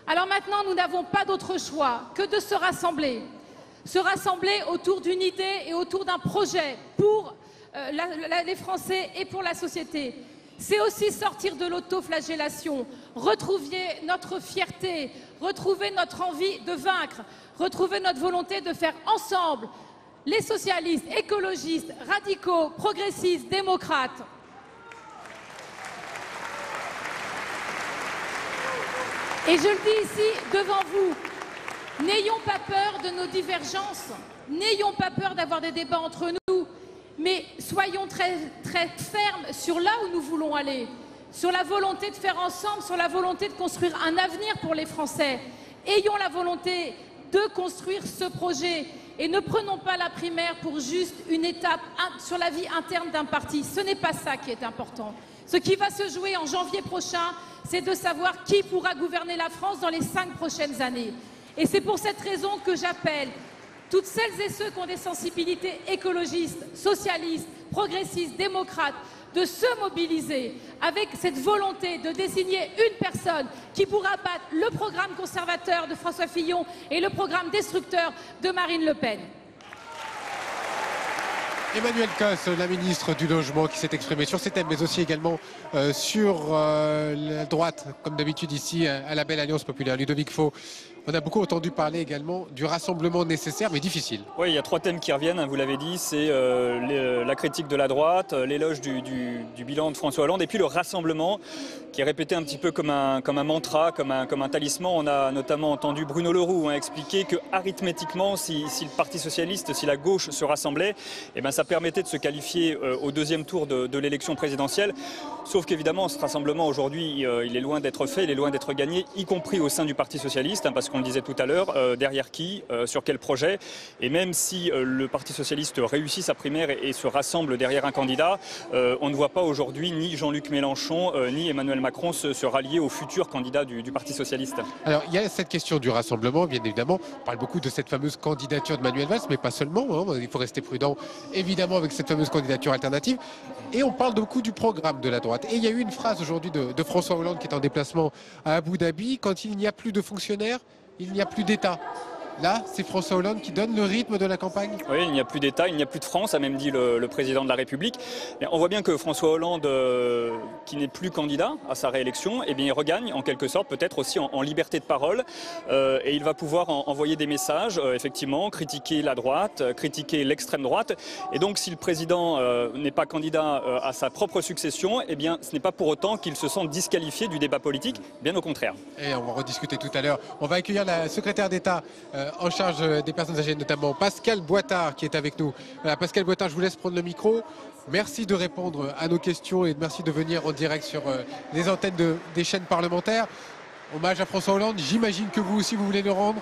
Alors maintenant, nous n'avons pas d'autre choix que de se rassembler autour d'une idée et autour d'un projet pour les Français et pour la société. C'est aussi sortir de l'autoflagellation, retrouver notre fierté, retrouver notre envie de vaincre, retrouver notre volonté de faire ensemble les socialistes, écologistes, radicaux, progressistes, démocrates. Et je le dis ici devant vous, n'ayons pas peur de nos divergences, n'ayons pas peur d'avoir des débats entre nous, mais soyons très fermes sur là où nous voulons aller, sur la volonté de faire ensemble, sur la volonté de construire un avenir pour les Français. Ayons la volonté de construire ce projet et ne prenons pas la primaire pour juste une étape sur la vie interne d'un parti. Ce n'est pas ça qui est important. Ce qui va se jouer en janvier prochain, c'est de savoir qui pourra gouverner la France dans les 5 prochaines années. Et c'est pour cette raison que j'appelle toutes celles et ceux qui ont des sensibilités écologistes, socialistes, progressistes, démocrates, de se mobiliser avec cette volonté de désigner une personne qui pourra battre le programme conservateur de François Fillon et le programme destructeur de Marine Le Pen. Emmanuelle Casse, la ministre du Logement, qui s'est exprimée sur ces thèmes, mais aussi également sur la droite, comme d'habitude ici, à la Belle Alliance Populaire. Ludovic Faux, On a beaucoup entendu parler également du rassemblement nécessaire mais difficile. Oui, il y a 3 thèmes qui reviennent, hein, vous l'avez dit, c'est la critique de la droite, l'éloge du bilan de François Hollande et puis le rassemblement qui est répété un petit peu comme un mantra, comme un talisman. On a notamment entendu Bruno Le Roux expliquer que arithmétiquement, si le Parti Socialiste, si la gauche se rassemblait, eh ben, ça permettait de se qualifier au 2e tour de l'élection présidentielle. Sauf qu'évidemment, ce rassemblement aujourd'hui, il est loin d'être fait, il est loin d'être gagné, y compris au sein du Parti Socialiste, hein, parce qu'on le disait tout à l'heure, derrière qui, sur quel projet. Et même si le Parti Socialiste réussit sa primaire et se rassemble derrière un candidat, on ne voit pas aujourd'hui ni Jean-Luc Mélenchon ni Emmanuel Macron se rallier au futur candidat du Parti Socialiste. Alors il y a cette question du rassemblement, bien évidemment. On parle beaucoup de cette fameuse candidature de Manuel Valls, mais pas seulement. Hein, il faut rester prudent, évidemment, avec cette fameuse candidature alternative. Et on parle beaucoup du programme de la droite. Et il y a eu une phrase aujourd'hui de François Hollande qui est en déplacement à Abu Dhabi. Quand il n'y a plus de fonctionnaires, il n'y a plus d'État. Là, c'est François Hollande qui donne le rythme de la campagne. Oui, il n'y a plus d'État, il n'y a plus de France, a même dit le président de la République. Mais on voit bien que François Hollande, qui n'est plus candidat à sa réélection, eh bien, il regagne en quelque sorte, peut-être aussi en liberté de parole. Et il va pouvoir envoyer des messages, effectivement, critiquer la droite, critiquer l'extrême droite. Et donc, si le président n'est pas candidat à sa propre succession, eh bien, ce n'est pas pour autant qu'il se sent disqualifié du débat politique, bien au contraire. Et on va rediscuter tout à l'heure. On va accueillir la secrétaire d'État en charge des personnes âgées, notamment Pascale Boitard qui est avec nous. Voilà, Pascale Boitard, je vous laisse prendre le micro. Merci de répondre à nos questions et merci de venir en direct sur les antennes des chaînes parlementaires. Hommage à François Hollande, j'imagine que vous aussi vous voulez le rendre.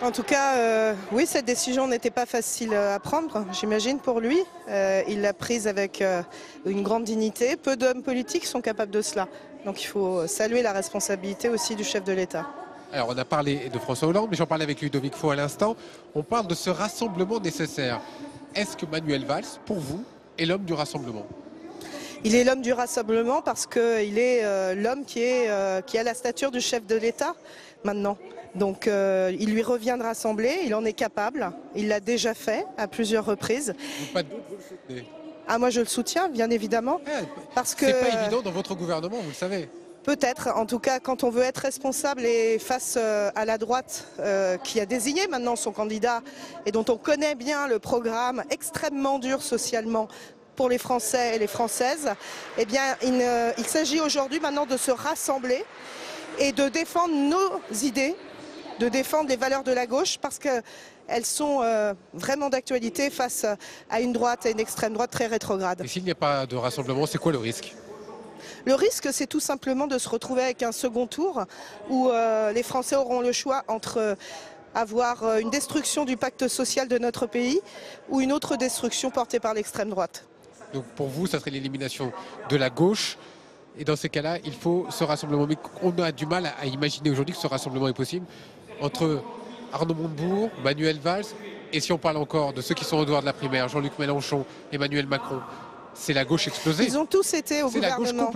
En tout cas, oui, cette décision n'était pas facile à prendre, j'imagine, pour lui. Il l'a prise avec une grande dignité. Peu d'hommes politiques sont capables de cela. Donc il faut saluer la responsabilité aussi du chef de l'État. Alors on a parlé de François Hollande, mais j'en parlais avec Ludovic Faux à l'instant. On parle de ce rassemblement nécessaire. Est-ce que Manuel Valls, pour vous, est l'homme du rassemblement ? Il est l'homme du rassemblement parce qu'il est l'homme qui a la stature du chef de l'État maintenant. Donc il lui revient de rassembler, il en est capable, il l'a déjà fait à plusieurs reprises. Pas de doute, vous le soutenez ? Ah, moi je le soutiens, bien évidemment. Parce que c'est pas évident dans votre gouvernement, vous le savez. Peut-être, en tout cas, quand on veut être responsable et face à la droite qui a désigné maintenant son candidat et dont on connaît bien le programme extrêmement dur socialement pour les Français et les Françaises, eh bien, il s'agit aujourd'hui maintenant de se rassembler et de défendre nos idées, de défendre les valeurs de la gauche parce qu'elles sont vraiment d'actualité face à une droite et une extrême droite très rétrograde. Et s'il n'y a pas de rassemblement, c'est quoi le risque ? Le risque, c'est tout simplement de se retrouver avec un second tour où les Français auront le choix entre avoir une destruction du pacte social de notre pays ou une autre destruction portée par l'extrême droite. Donc pour vous, ça serait l'élimination de la gauche. Et dans ces cas-là, il faut ce rassemblement. Mais on a du mal à imaginer aujourd'hui que ce rassemblement est possible entre Arnaud Montebourg, Manuel Valls, et si on parle encore de ceux qui sont au dehors de la primaire, Jean-Luc Mélenchon, Emmanuel Macron. C'est la gauche explosée. Ils ont tous été au gouvernement.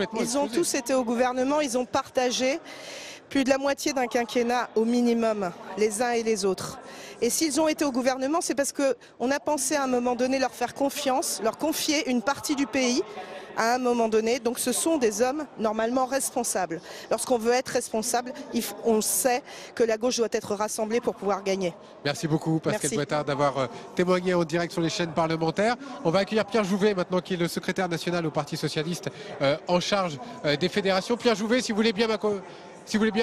Ils ont partagé plus de la moitié d'un quinquennat au minimum, les uns et les autres. Et s'ils ont été au gouvernement, c'est parce qu'on a pensé à un moment donné leur faire confiance, leur confier une partie du pays à un moment donné. Donc ce sont des hommes normalement responsables. Lorsqu'on veut être responsable, on sait que la gauche doit être rassemblée pour pouvoir gagner. Merci beaucoup Pascale Boitard d'avoir témoigné en direct sur les chaînes parlementaires. On va accueillir Pierre Jouvet maintenant qui est le secrétaire national au Parti Socialiste en charge des fédérations. Pierre Jouvet, si vous voulez bien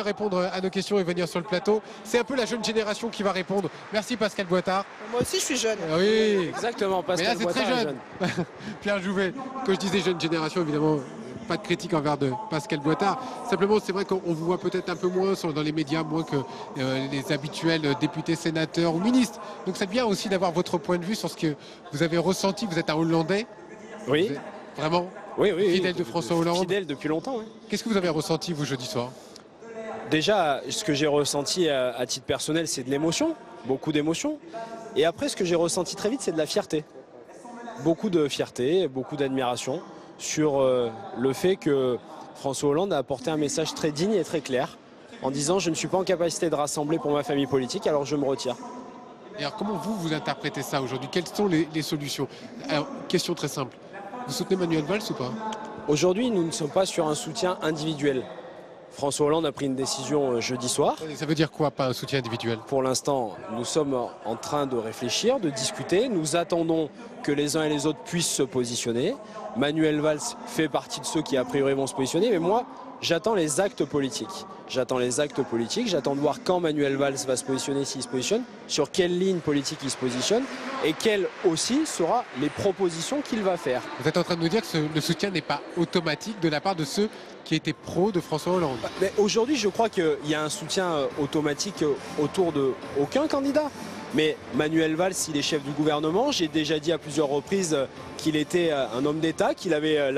répondre à nos questions et venir sur le plateau. C'est un peu la jeune génération qui va répondre. Merci Pascale Boitard. Moi aussi je suis jeune. Oui, exactement, Pascale Boitard. Mais là c'est très jeune. Pierre Jouvet, quand je disais jeune génération, évidemment, pas de critique envers de Pascale Boitard. Simplement, c'est vrai qu'on vous voit peut-être un peu moins dans les médias, moins que les habituels députés, sénateurs ou ministres. Donc c'est bien aussi d'avoir votre point de vue sur ce que vous avez ressenti. Vous êtes un Hollandais. Oui. Vraiment fidèle de François Hollande. Fidèle depuis longtemps, oui. Qu'est-ce que vous avez ressenti, vous, jeudi soir ? Déjà, ce que j'ai ressenti à titre personnel, c'est de l'émotion, beaucoup d'émotion. Et après, ce que j'ai ressenti très vite, c'est de la fierté. Beaucoup de fierté, beaucoup d'admiration sur le fait que François Hollande a apporté un message très digne et très clair en disant « je ne suis pas en capacité de rassembler pour ma famille politique, alors je me retire ». Et alors comment vous interprétez ça aujourd'hui? Quelles sont les solutions? Alors, question très simple. Vous soutenez Manuel Valls ou pas? Aujourd'hui, nous ne sommes pas sur un soutien individuel. François Hollande a pris une décision jeudi soir. Ça veut dire quoi, pas un soutien individuel? Pour l'instant, nous sommes en train de réfléchir, de discuter. Nous attendons que les uns et les autres puissent se positionner. Manuel Valls fait partie de ceux qui a priori vont se positionner, mais moi, j'attends les actes politiques. J'attends les actes politiques, j'attends de voir quand Manuel Valls va se positionner, s'il se positionne, sur quelle ligne politique il se positionne et quelles aussi seront les propositions qu'il va faire. Vous êtes en train de nous dire que le soutien n'est pas automatique de la part de ceux qui étaient pros de François Hollande? Mais aujourd'hui, je crois qu'il y a un soutien automatique autour de aucun candidat. Mais Manuel Valls, il est chef du gouvernement. J'ai déjà dit à plusieurs reprises qu'il était un homme d'État, qu'il avait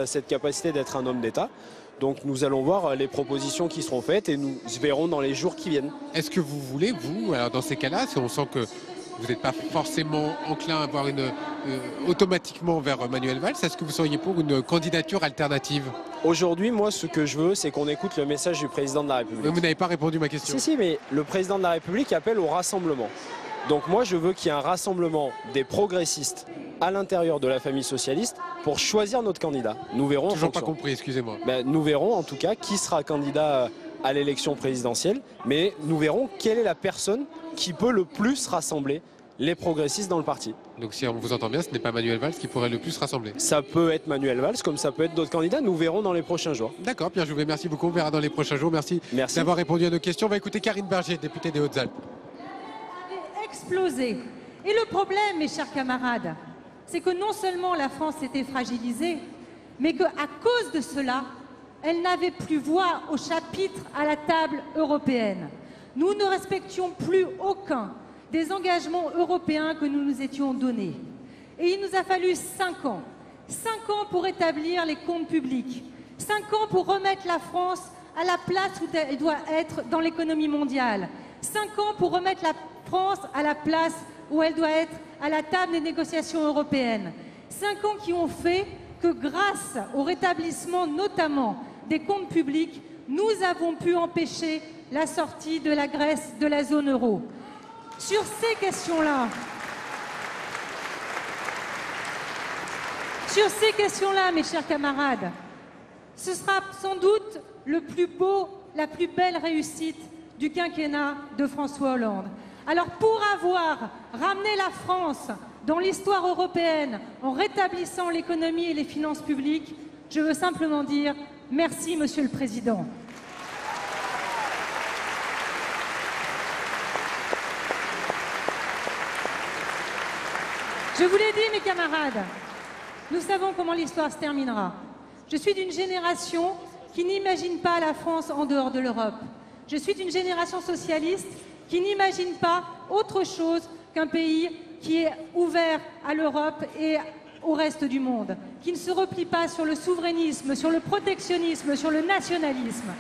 cette capacité d'être un homme d'État. Donc nous allons voir les propositions qui seront faites et nous verrons dans les jours qui viennent. Est-ce que vous voulez, vous, alors dans ces cas-là, si on sent que vous n'êtes pas forcément enclin à avoir automatiquement vers Manuel Valls, est-ce que vous seriez pour une candidature alternative? Aujourd'hui, moi, ce que je veux, c'est qu'on écoute le message du président de la République. Mais vous n'avez pas répondu à ma question. Si, mais le président de la République appelle au rassemblement. Donc moi, je veux qu'il y ait un rassemblement des progressistes à l'intérieur de la famille socialiste pour choisir notre candidat. Nous verrons. Toujours pas compris, excusez-moi. Nous verrons en tout cas qui sera candidat à l'élection présidentielle, mais nous verrons quelle est la personne qui peut le plus rassembler les progressistes dans le parti. Donc si on vous entend bien, ce n'est pas Manuel Valls qui pourrait le plus rassembler? Ça peut être Manuel Valls, comme ça peut être d'autres candidats. Nous verrons dans les prochains jours. D'accord, Pierre Jouvet, merci beaucoup. On verra dans les prochains jours. Merci d'avoir répondu à nos questions. On va écouter Karine Berger, députée des Hautes-Alpes. Explosé. Et le problème, mes chers camarades, c'est que non seulement la France était fragilisée, mais qu'à cause de cela, elle n'avait plus voix au chapitre à la table européenne. Nous ne respections plus aucun des engagements européens que nous nous étions donnés. Et il nous a fallu 5 ans. 5 ans pour établir les comptes publics. 5 ans pour remettre la France à la place où elle doit être dans l'économie mondiale. 5 ans pour remettre la France à la place où elle doit être à la table des négociations européennes. 5 ans qui ont fait que grâce au rétablissement notamment des comptes publics, nous avons pu empêcher la sortie de la Grèce de la zone euro. Sur ces questions-là, mes chers camarades, ce sera sans doute le plus beau, la plus belle réussite du quinquennat de François Hollande. Alors pour avoir ramené la France dans l'histoire européenne en rétablissant l'économie et les finances publiques, je veux simplement dire merci, Monsieur le Président. Je vous l'ai dit, mes camarades, nous savons comment l'histoire se terminera. Je suis d'une génération qui n'imagine pas la France en dehors de l'Europe. Je suis d'une génération socialiste qui n'imagine pas autre chose qu'un pays qui est ouvert à l'Europe et au reste du monde, qui ne se replie pas sur le souverainisme, sur le protectionnisme, sur le nationalisme.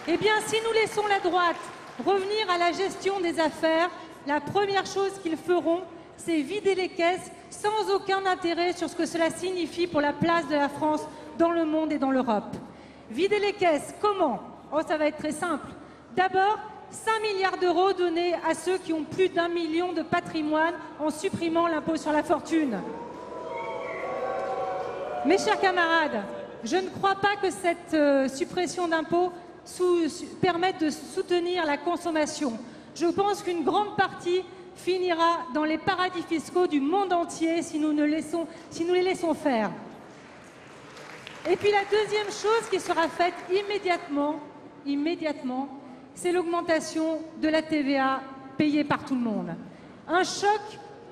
Eh bien, si nous laissons la droite revenir à la gestion des affaires, la première chose qu'ils feront, c'est vider les caisses sans aucun intérêt sur ce que cela signifie pour la place de la France dans le monde et dans l'Europe. Vider les caisses, comment? Oh, ça va être très simple. D'abord, 5 milliards d'euros donnés à ceux qui ont plus d'1 million de patrimoine en supprimant l'impôt sur la fortune. Mes chers camarades, je ne crois pas que cette suppression d'impôts permette de soutenir la consommation. Je pense qu'une grande partie finira dans les paradis fiscaux du monde entier si nous les laissons faire. Et puis la deuxième chose qui sera faite immédiatement, c'est l'augmentation de la TVA payée par tout le monde. Un choc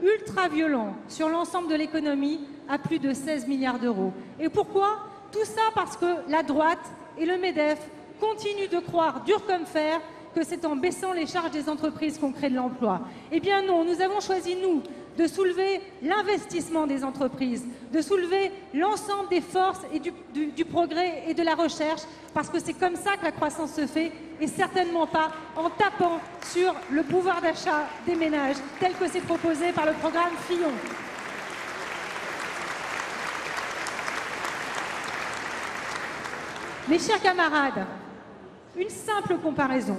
ultra violent sur l'ensemble de l'économie à plus de 16 milliards d'euros. Et pourquoi? Tout ça parce que la droite et le MEDEF continuent de croire dur comme fer que c'est en baissant les charges des entreprises qu'on crée de l'emploi. Eh bien non, nous avons choisi, nous, de soulever l'investissement des entreprises, de soulever l'ensemble des forces et du progrès et de la recherche, parce que c'est comme ça que la croissance se fait, et certainement pas en tapant sur le pouvoir d'achat des ménages, tel que c'est proposé par le programme Fillon. Mes chers camarades, une simple comparaison.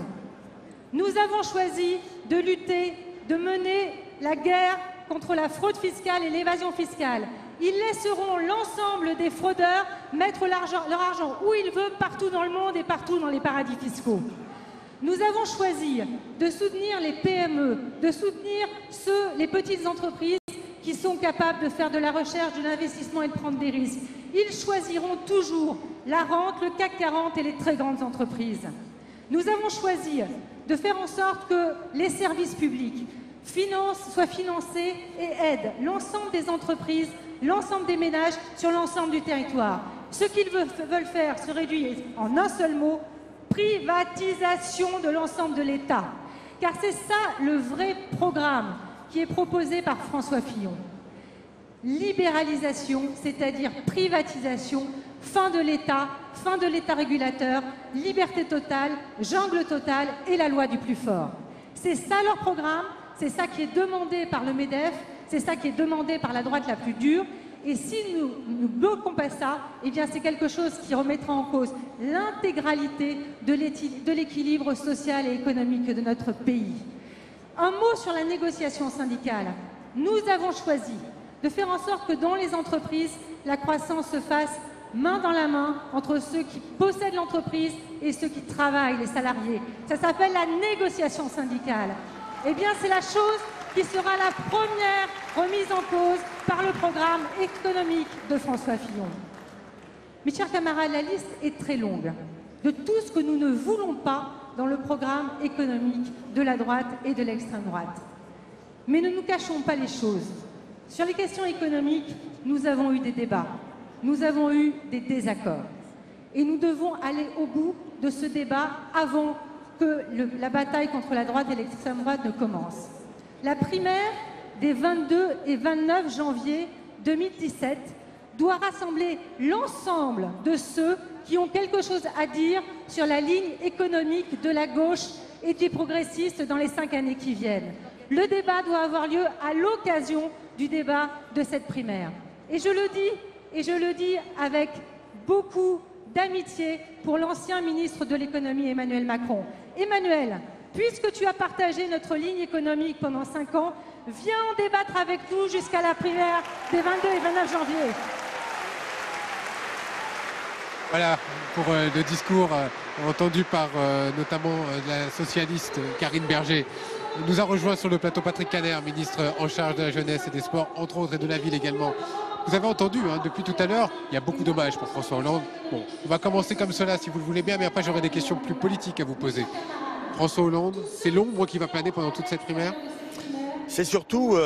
Nous avons choisi de lutter, de mener la guerre contre la fraude fiscale et l'évasion fiscale. Ils laisseront l'ensemble des fraudeurs mettre leur argent où ils veulent, partout dans le monde et partout dans les paradis fiscaux. Nous avons choisi de soutenir les PME, de soutenir les petites entreprises qui sont capables de faire de la recherche, de l'investissement et de prendre des risques. Ils choisiront toujours la rente, le CAC 40 et les très grandes entreprises. Nous avons choisi de faire en sorte que les services publics soient financés et aident l'ensemble des entreprises, l'ensemble des ménages sur l'ensemble du territoire. Ce qu'ils veulent faire se réduit en un seul mot: privatisation de l'ensemble de l'État. Car c'est ça le vrai programme qui est proposé par François Fillon. Libéralisation, c'est-à-dire privatisation, fin de l'État régulateur, liberté totale, jungle totale et la loi du plus fort. C'est ça leur programme, c'est ça qui est demandé par le MEDEF, c'est ça qui est demandé par la droite la plus dure. Et si nous ne bloquons pas ça, eh bien c'est quelque chose qui remettra en cause l'intégralité de l'équilibre social et économique de notre pays. Un mot sur la négociation syndicale. Nous avons choisi de faire en sorte que dans les entreprises, la croissance se fasse main dans la main entre ceux qui possèdent l'entreprise et ceux qui travaillent, les salariés. Ça s'appelle la négociation syndicale. Eh bien, c'est la chose qui sera la première remise en cause par le programme économique de François Fillon. Mes chers camarades, la liste est très longue de tout ce que nous ne voulons pas dans le programme économique de la droite et de l'extrême droite. Mais ne nous cachons pas les choses. Sur les questions économiques, nous avons eu des débats, nous avons eu des désaccords. Et nous devons aller au bout de ce débat avant que la bataille contre la droite et l'extrême droite ne commence. La primaire des 22 et 29 janvier 2017 doit rassembler l'ensemble de ceux qui ont quelque chose à dire sur la ligne économique de la gauche et des progressistes dans les 5 années qui viennent. Le débat doit avoir lieu à l'occasion du débat de cette primaire. Et je le dis avec beaucoup d'amitié pour l'ancien ministre de l'économie Emmanuel Macron. Emmanuel, puisque tu as partagé notre ligne économique pendant 5 ans, viens en débattre avec nous jusqu'à la primaire des 22 et 29 janvier. Voilà pour le discours entendu par notamment la socialiste Karine Berger. Il nous a rejoint sur le plateau Patrick Kanner, ministre en charge de la jeunesse et des sports, entre autres, et de la ville également. Vous avez entendu, depuis tout à l'heure, il y a beaucoup d'hommages pour François Hollande. Bon, on va commencer comme cela si vous le voulez bien, mais après j'aurai des questions plus politiques à vous poser. François Hollande, c'est l'ombre qui va planer pendant toute cette primaire? C'est surtout,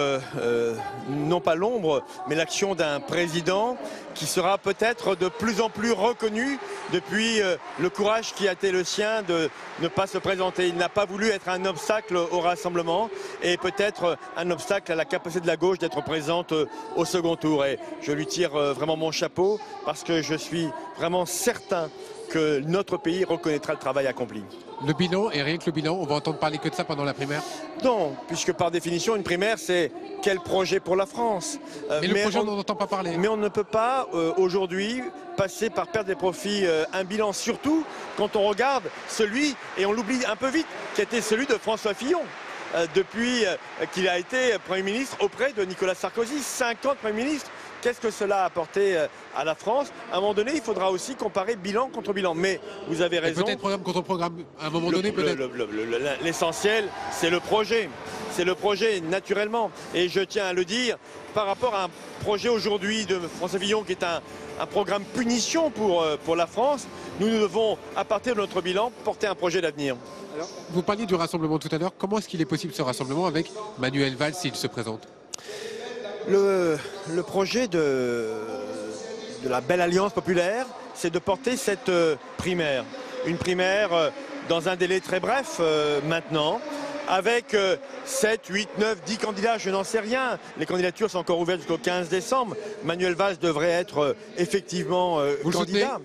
non pas l'ombre, mais l'action d'un président qui sera peut-être de plus en plus reconnu depuis le courage qui a été le sien de ne pas se présenter. Il n'a pas voulu être un obstacle au rassemblement et peut-être un obstacle à la capacité de la gauche d'être présente au second tour. Et je lui tire vraiment mon chapeau parce que je suis vraiment certain que notre pays reconnaîtra le travail accompli. Le bilan, et rien que le bilan, on va entendre parler que de ça pendant la primaire? Non, puisque par définition, une primaire, c'est quel projet pour la France. Mais le projet, on n'en entend pas parler. Mais on ne peut pas, aujourd'hui, passer par perte des profits un bilan, surtout quand on regarde celui, et on l'oublie un peu vite, qui a été celui de François Fillon. Depuis qu'il a été Premier ministre auprès de Nicolas Sarkozy, 5 ans de Premier ministre. Qu'est-ce que cela a apporté à la France? À un moment donné, il faudra aussi comparer bilan contre bilan. Mais vous avez raison. Peut-être programme contre programme, à un moment donné, peut-être. L'essentiel, c'est le projet. C'est le projet, naturellement. Et je tiens à le dire, par rapport à un projet aujourd'hui de François Fillon qui est un programme punition pour la France, nous devons, à partir de notre bilan, porter un projet d'avenir. Vous parliez du rassemblement tout à l'heure. Comment est-ce qu'il est possible ce rassemblement avec Manuel Valls s'il se présente? Le projet de la belle alliance populaire, c'est de porter cette primaire. Une primaire dans un délai très bref maintenant, avec 7, 8, 9, 10 candidats, je n'en sais rien. Les candidatures sont encore ouvertes jusqu'au 15 décembre. Manuel Valls devrait être effectivement candidat.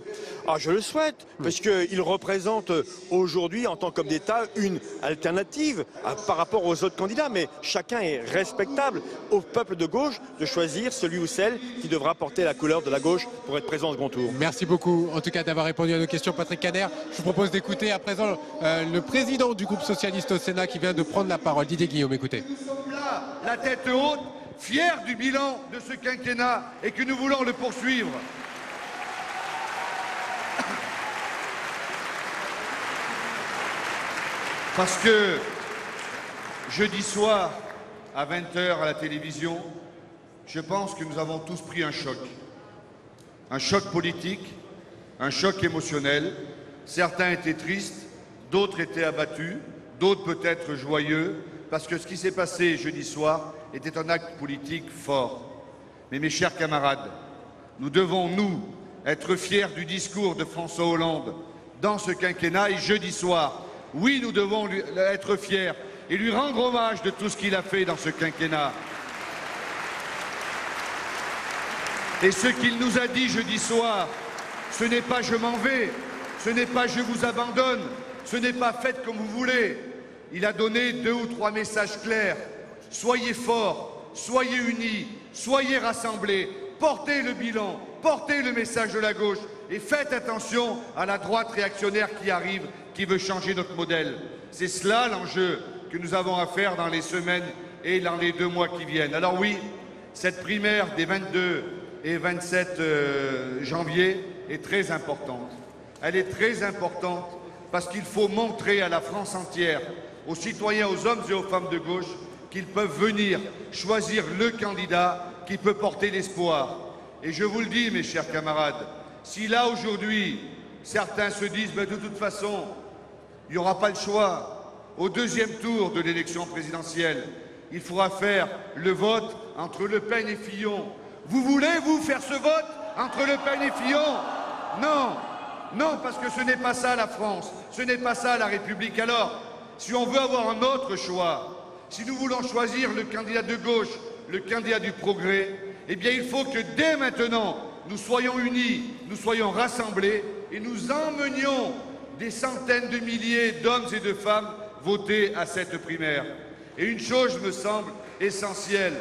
Ah, je le souhaite, parce qu'il représente aujourd'hui, en tant qu'homme d'État, une alternative par rapport aux autres candidats. Mais chacun est respectable au peuple de gauche de choisir celui ou celle qui devra porter la couleur de la gauche pour être présent au second tour. Merci beaucoup, en tout cas, d'avoir répondu à nos questions, Patrick Kanner. Je vous propose d'écouter à présent le président du groupe socialiste au Sénat qui vient de prendre la parole, Didier Guillaume. Écoutez. La tête haute, fiers du bilan de ce quinquennat et que nous voulons le poursuivre. Parce que jeudi soir, à 20h à la télévision, je pense que nous avons tous pris un choc. Un choc politique, un choc émotionnel. Certains étaient tristes, d'autres étaient abattus, d'autres peut-être joyeux, parce que ce qui s'est passé jeudi soir était un acte politique fort. Mais mes chers camarades, nous devons, nous, être fiers du discours de François Hollande dans ce quinquennat et jeudi soir. Oui, nous devons être fiers et lui rendre hommage de tout ce qu'il a fait dans ce quinquennat. Et ce qu'il nous a dit jeudi soir, ce n'est pas « je m'en vais », ce n'est pas « je vous abandonne », ce n'est pas « faites comme vous voulez ». Il a donné 2 ou 3 messages clairs. Soyez forts, soyez unis, soyez rassemblés, portez le bilan, portez le message de la gauche et faites attention à la droite réactionnaire qui arrive, qui veut changer notre modèle. C'est cela l'enjeu que nous avons à faire dans les semaines et dans les 2 mois qui viennent. Alors oui, cette primaire des 22 et 27 janvier est très importante. Elle est très importante parce qu'il faut montrer à la France entière, aux citoyens, aux hommes et aux femmes de gauche, qu'ils peuvent venir choisir le candidat qui peut porter l'espoir. Et je vous le dis, mes chers camarades, si là aujourd'hui, certains se disent de toute façon, il n'y aura pas le choix, au 2e tour de l'élection présidentielle, il faudra faire le vote entre Le Pen et Fillon. Vous voulez, vous, faire ce vote entre Le Pen et Fillon? Non, non, parce que ce n'est pas ça la France, ce n'est pas ça la République. Alors, si on veut avoir un autre choix, si nous voulons choisir le candidat de gauche, le candidat du progrès, eh bien il faut que dès maintenant, nous soyons unis, nous soyons rassemblés et nous emmenions des centaines de milliers d'hommes et de femmes voter à cette primaire. Et une chose me semble essentielle,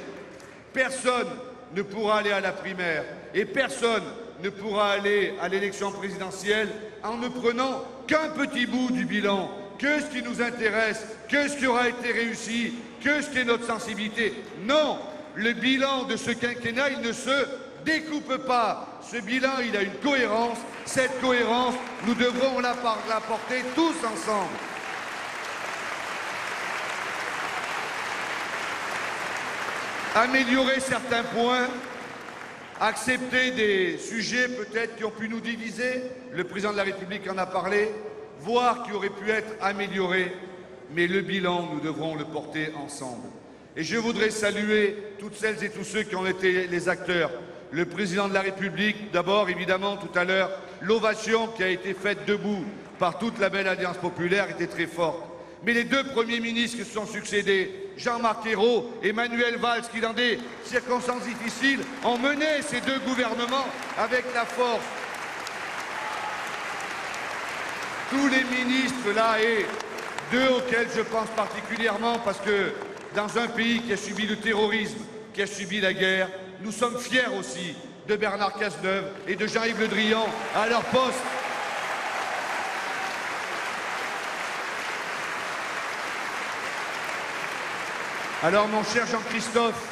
personne ne pourra aller à la primaire et personne ne pourra aller à l'élection présidentielle en ne prenant qu'un petit bout du bilan, que ce qui nous intéresse, que ce qui aura été réussi, que ce qui est notre sensibilité. Non, le bilan de ce quinquennat, il ne se découpe pas. Ce bilan, il a une cohérence. Cette cohérence, nous devrons la porter tous ensemble. Améliorer certains points, accepter des sujets peut-être qui ont pu nous diviser, le président de la République en a parlé, voire qui auraient pu être améliorés, mais le bilan, nous devrons le porter ensemble. Et je voudrais saluer toutes celles et tous ceux qui ont été les acteurs. Le président de la République, d'abord, évidemment, tout à l'heure, l'ovation qui a été faite debout par toute la belle Alliance populaire était très forte. Mais les 2 premiers ministres qui se sont succédés, Jean-Marc Ayrault et Manuel Valls, qui dans des circonstances difficiles ont mené ces 2 gouvernements avec la force. Tous les ministres là, et 2 auxquels je pense particulièrement parce que dans un pays qui a subi le terrorisme, qui a subi la guerre, nous sommes fiers aussi de Bernard Cazeneuve et de Jean-Yves Le Drian à leur poste. Alors mon cher Jean-Christophe,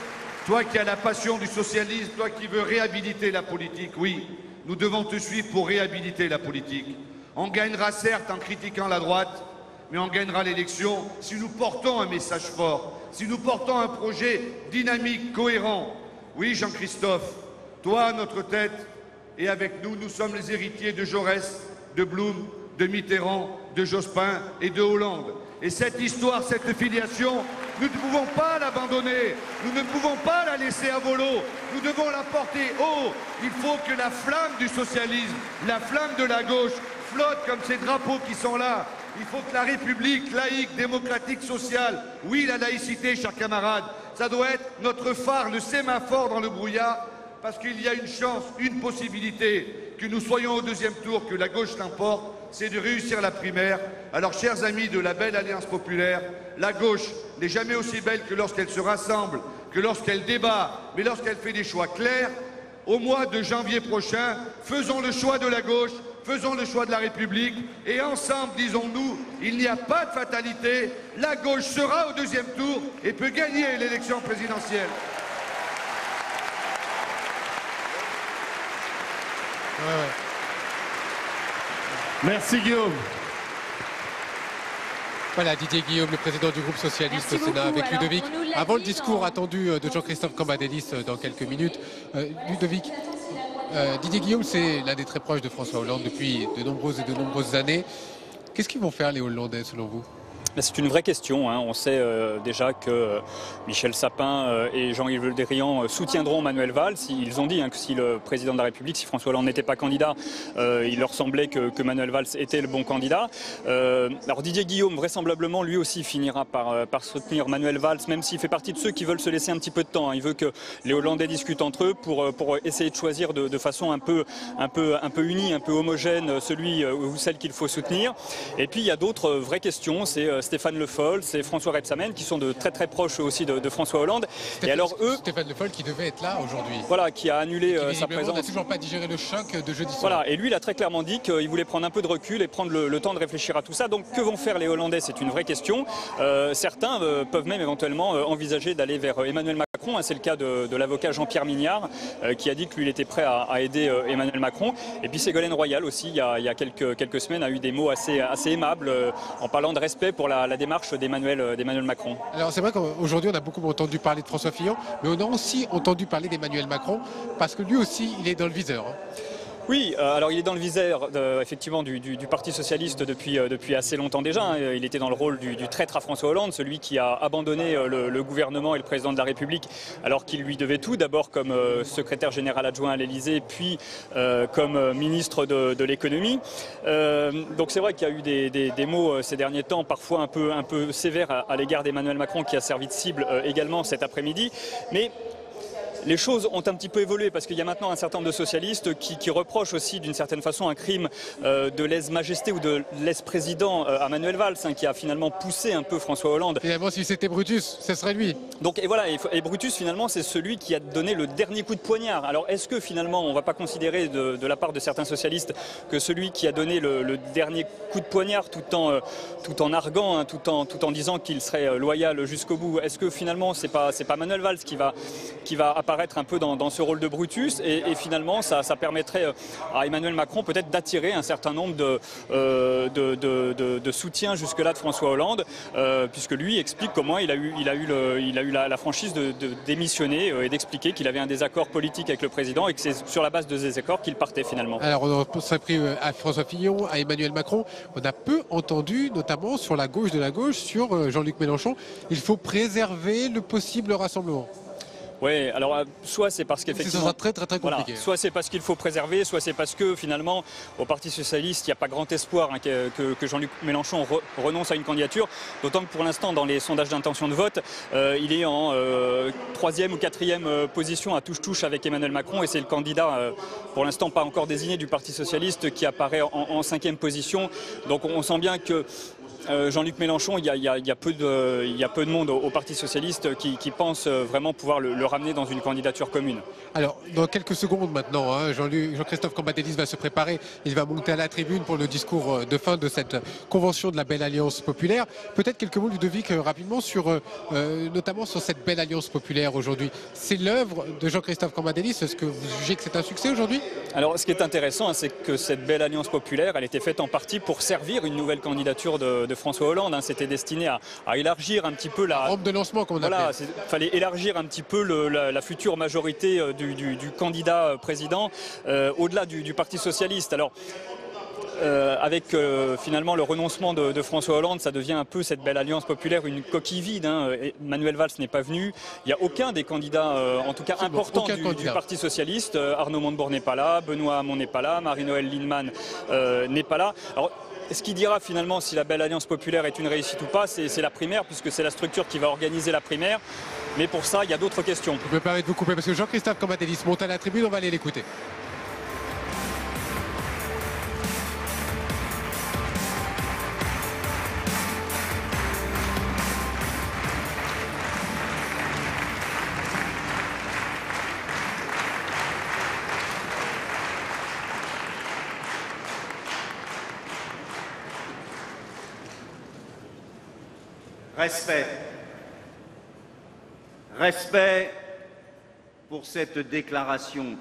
toi qui as la passion du socialisme, toi qui veux réhabiliter la politique, oui, nous devons te suivre pour réhabiliter la politique. On gagnera certes en critiquant la droite, mais on gagnera l'élection si nous portons un message fort, si nous portons un projet dynamique, cohérent. Oui, Jean-Christophe, toi à notre tête, et avec nous, nous sommes les héritiers de Jaurès, de Blum, de Mitterrand, de Jospin et de Hollande. Et cette histoire, cette filiation, nous ne pouvons pas l'abandonner, nous ne pouvons pas la laisser à volo, nous devons la porter haut. Il faut que la flamme du socialisme, la flamme de la gauche, flotte comme ces drapeaux qui sont là. Il faut que la République laïque, démocratique, sociale, oui, la laïcité, chers camarades, ça doit être notre phare, le sémaphore dans le brouillard, parce qu'il y a une chance, une possibilité, que nous soyons au 2e tour, que la gauche l'emporte, c'est de réussir la primaire. Alors, chers amis de la belle Alliance populaire, la gauche n'est jamais aussi belle que lorsqu'elle se rassemble, que lorsqu'elle débat, mais lorsqu'elle fait des choix clairs. Au mois de janvier prochain, faisons le choix de la gauche, faisons le choix de la République, et ensemble, disons-nous, il n'y a pas de fatalité, la gauche sera au 2e tour et peut gagner l'élection présidentielle. Merci Guillaume. Voilà, Didier Guillaume, le président du groupe socialiste au Sénat, avec Ludovic. Avant le discours attendu de Jean-Christophe Cambadélis dans quelques minutes, Ludovic, Didier Guillaume, c'est l'un des très proches de François Hollande depuis de nombreuses années. Qu'est-ce qu'ils vont faire les Hollandais selon vous ? C'est une vraie question. On sait déjà que Michel Sapin et Jean-Yves Le Drian soutiendront Manuel Valls. Ils ont dit que si le président de la République, si François Hollande n'était pas candidat, il leur semblait que Manuel Valls était le bon candidat. Alors Didier Guillaume, vraisemblablement, lui aussi finira par soutenir Manuel Valls, même s'il fait partie de ceux qui veulent se laisser un petit peu de temps. Il veut que les Hollandais discutent entre eux pour essayer de choisir de façon un peu unie, un peu homogène, celui ou celle qu'il faut soutenir. Et puis il y a d'autres vraies questions. C'est Stéphane Le Foll, c'est François Rebsamen qui sont de très proches aussi de François Hollande. Et alors Stéphane Le Foll qui devait être là aujourd'hui. Voilà, qui a annulé sa présence. On n'a toujours pas digéré le choc de jeudi soir. Voilà, et lui il a très clairement dit qu'il voulait prendre un peu de recul et prendre le temps de réfléchir à tout ça. Donc que vont faire les Hollandais? C'est une vraie question. Certains peuvent même éventuellement envisager d'aller vers Emmanuel Macron. C'est le cas de l'avocat Jean-Pierre Mignard qui a dit que lui il était prêt à aider Emmanuel Macron. Et puis Ségolène Royal aussi, il y a quelques semaines, a eu des mots assez aimables en parlant de respect pour la démarche d'Emmanuel Macron. Alors c'est vrai qu'aujourd'hui on a beaucoup entendu parler de François Fillon, mais on a aussi entendu parler d'Emmanuel Macron parce que lui aussi il est dans le viseur. Oui, alors il est dans le viseur effectivement du Parti Socialiste depuis assez longtemps déjà. Il était dans le rôle du traître à François Hollande, celui qui a abandonné le gouvernement et le président de la République alors qu'il lui devait tout, d'abord comme secrétaire général adjoint à l'Élysée, puis comme ministre de l'économie. Donc c'est vrai qu'il y a eu des mots ces derniers temps, parfois un peu sévères à l'égard d'Emmanuel Macron, qui a servi de cible également cet après-midi. Mais les choses ont un petit peu évolué parce qu'il y a maintenant un certain nombre de socialistes qui reprochent aussi d'une certaine façon un crime de lèse-majesté ou de lèse-président à Manuel Valls, qui a finalement poussé un peu François Hollande. Finalement, si c'était Brutus, ce serait lui. Donc, et voilà, et Brutus finalement c'est celui qui a donné le dernier coup de poignard. Alors est-ce que finalement on ne va pas considérer de la part de certains socialistes que celui qui a donné le dernier coup de poignard tout en arguant, tout en disant qu'il serait loyal jusqu'au bout, est-ce que finalement c'est pas Manuel Valls qui va apparaître un peu dans ce rôle de Brutus et finalement ça permettrait à Emmanuel Macron peut-être d'attirer un certain nombre de soutien jusque-là de François Hollande, puisque lui explique comment il a eu la franchise de démissionner et d'expliquer qu'il avait un désaccord politique avec le président et que c'est sur la base de ces désaccords qu'il partait finalement. Alors on s'est pris à François Fillon, à Emmanuel Macron, on a peu entendu notamment sur la gauche de la gauche, sur Jean-Luc Mélenchon, il faut préserver le possible rassemblement. Oui, alors soit c'est parce qu'effectivement, c'est très compliqué. Voilà, soit c'est parce qu'il faut préserver, soit c'est parce que finalement au Parti Socialiste il n'y a pas grand espoir que Jean-Luc Mélenchon renonce à une candidature, d'autant que pour l'instant dans les sondages d'intention de vote il est en 3e ou 4e position à touche-touche avec Emmanuel Macron et c'est le candidat pour l'instant pas encore désigné du Parti Socialiste qui apparaît en 5e position. Donc on sent bien que Jean-Luc Mélenchon, il y a peu de monde au Parti Socialiste qui pense vraiment pouvoir le ramener dans une candidature commune. Alors, dans quelques secondes maintenant, Jean-Christophe Cambadélis va se préparer. Il va monter à la tribune pour le discours de fin de cette convention de la Belle Alliance Populaire. Peut-être quelques mots, Ludovic, rapidement, notamment sur cette Belle Alliance Populaire aujourd'hui. C'est l'œuvre de Jean-Christophe Cambadélis. Est-ce que vous jugez que c'est un succès aujourd'hui? Alors, ce qui est intéressant, c'est que cette Belle Alliance Populaire, elle était faite en partie pour servir une nouvelle candidature de François Hollande. C'était destiné à élargir un petit peu la rampe de lancement qu'on appelle. Voilà, il fallait élargir un petit peu la future majorité du candidat président au-delà du Parti Socialiste. Alors avec finalement le renoncement de François Hollande, ça devient un peu cette Belle Alliance Populaire une coquille vide. Manuel Valls n'est pas venu. Il n'y a aucun des candidats, en tout cas importants du Parti Socialiste. Arnaud Montebourg n'est pas là, Benoît Hamon n'est pas là, Marie-Noëlle Lienemann n'est pas là. Alors, ce qui dira finalement si la Belle Alliance Populaire est une réussite ou pas, c'est la primaire, puisque c'est la structure qui va organiser la primaire. Mais pour ça, il y a d'autres questions. Je me permets de vous couper, parce que Jean-Christophe Cambadélis monte à la tribune, on va aller l'écouter. Respect. Respect pour cette déclaration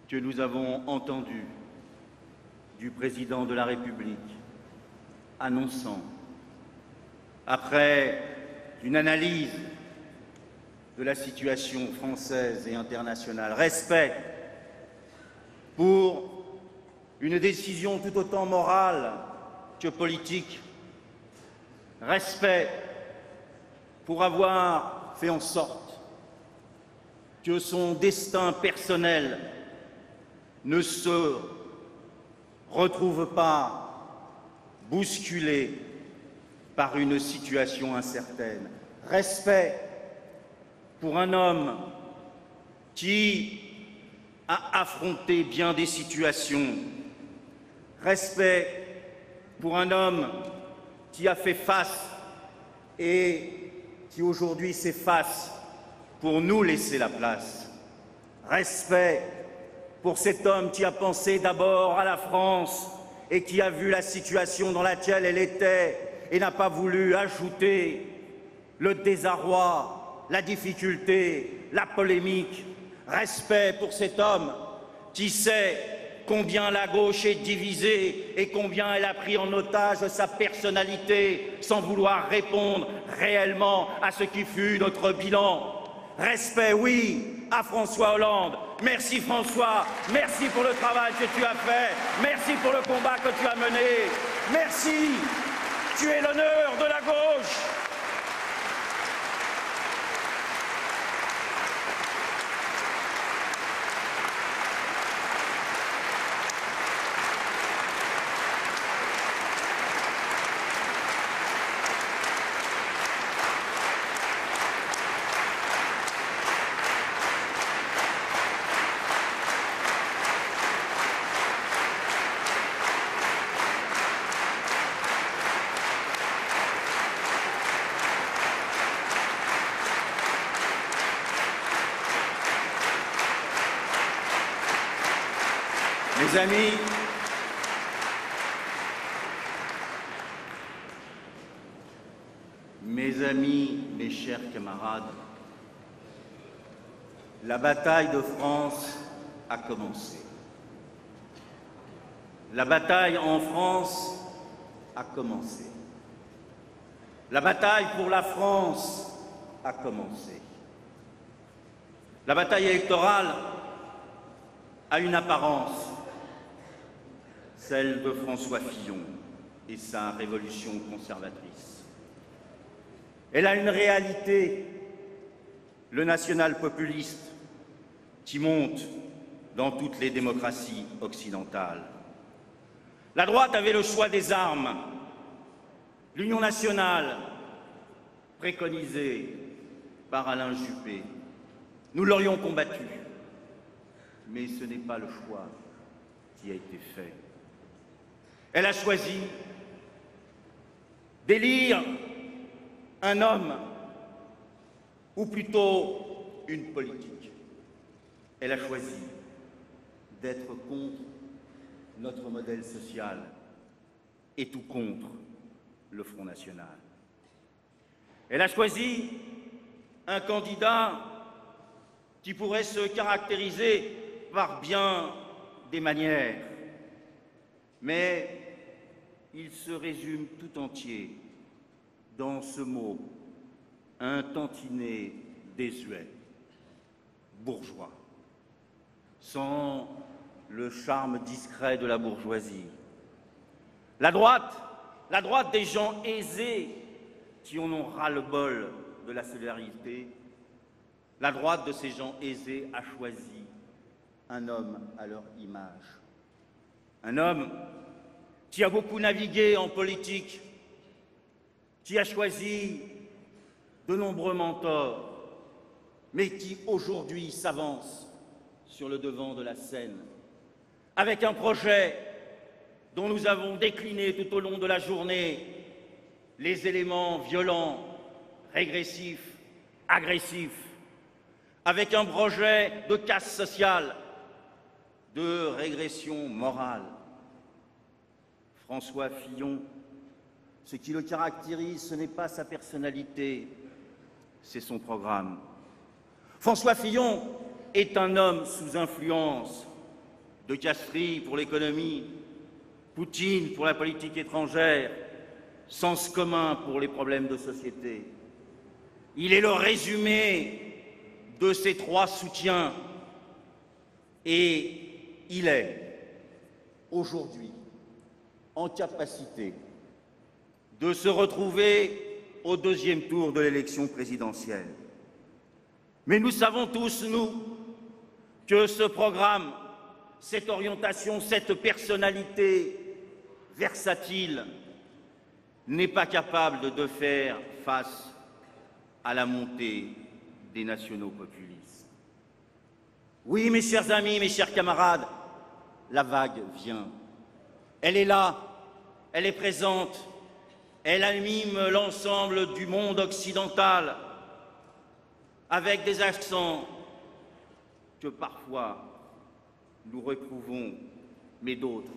que nous avons entendu du président de la République annonçant, après une analyse de la situation française et internationale, respect pour une décision tout autant morale que politique, respect pour avoir fait en sorte que son destin personnel ne se retrouve pas bousculé par une situation incertaine. Respect pour un homme qui a affronté bien des situations. Respect pour un homme qui a fait face et qui aujourd'hui s'efface pour nous laisser la place. Respect pour cet homme qui a pensé d'abord à la France et qui a vu la situation dans laquelle elle était et n'a pas voulu ajouter le désarroi, la difficulté, la polémique. Respect pour cet homme qui sait combien la gauche est divisée et combien elle a pris en otage sa personnalité sans vouloir répondre réellement à ce qui fut notre bilan. Respect, oui, à François Hollande. Merci François, merci pour le travail que tu as fait, merci pour le combat que tu as mené. Merci, tu es l'honneur de la gauche. Mes amis, mes chers camarades, la bataille de France a commencé. La bataille en France a commencé. La bataille pour la France a commencé. La bataille électorale a une apparence, celle de François Fillon et sa révolution conservatrice. Elle a une réalité, le national-populiste qui monte dans toutes les démocraties occidentales. La droite avait le choix des armes. L'Union nationale, préconisée par Alain Juppé, nous l'aurions combattu, mais ce n'est pas le choix qui a été fait. Elle a choisi d'élire un homme, ou plutôt une politique. Elle a choisi d'être contre notre modèle social et tout contre le Front National. Elle a choisi un candidat qui pourrait se caractériser par bien des manières, mais il se résume tout entier dans ce mot, un tantinet désuet, bourgeois, sans le charme discret de la bourgeoisie. La droite des gens aisés qui en ont ras-le-bol de la solidarité, la droite de ces gens aisés a choisi un homme à leur image. Un homme qui a beaucoup navigué en politique, qui a choisi de nombreux mentors, mais qui aujourd'hui s'avance sur le devant de la scène, avec un projet dont nous avons décliné tout au long de la journée les éléments violents, régressifs, agressifs, avec un projet de casse sociale, de régression morale. François Fillon, ce qui le caractérise, ce n'est pas sa personnalité, c'est son programme. François Fillon est un homme sous influence De Castries pour l'économie, Poutine pour la politique étrangère, sens commun pour les problèmes de société. Il est le résumé de ces trois soutiens et il est aujourd'hui en capacité de se retrouver au deuxième tour de l'élection présidentielle. Mais nous savons tous, nous, que ce programme, cette orientation, cette personnalité versatile n'est pas capable de faire face à la montée des nationaux populistes. Oui, mes chers amis, mes chers camarades, la vague vient. Elle est là, elle est présente, elle anime l'ensemble du monde occidental avec des accents que parfois nous retrouvons, mais d'autres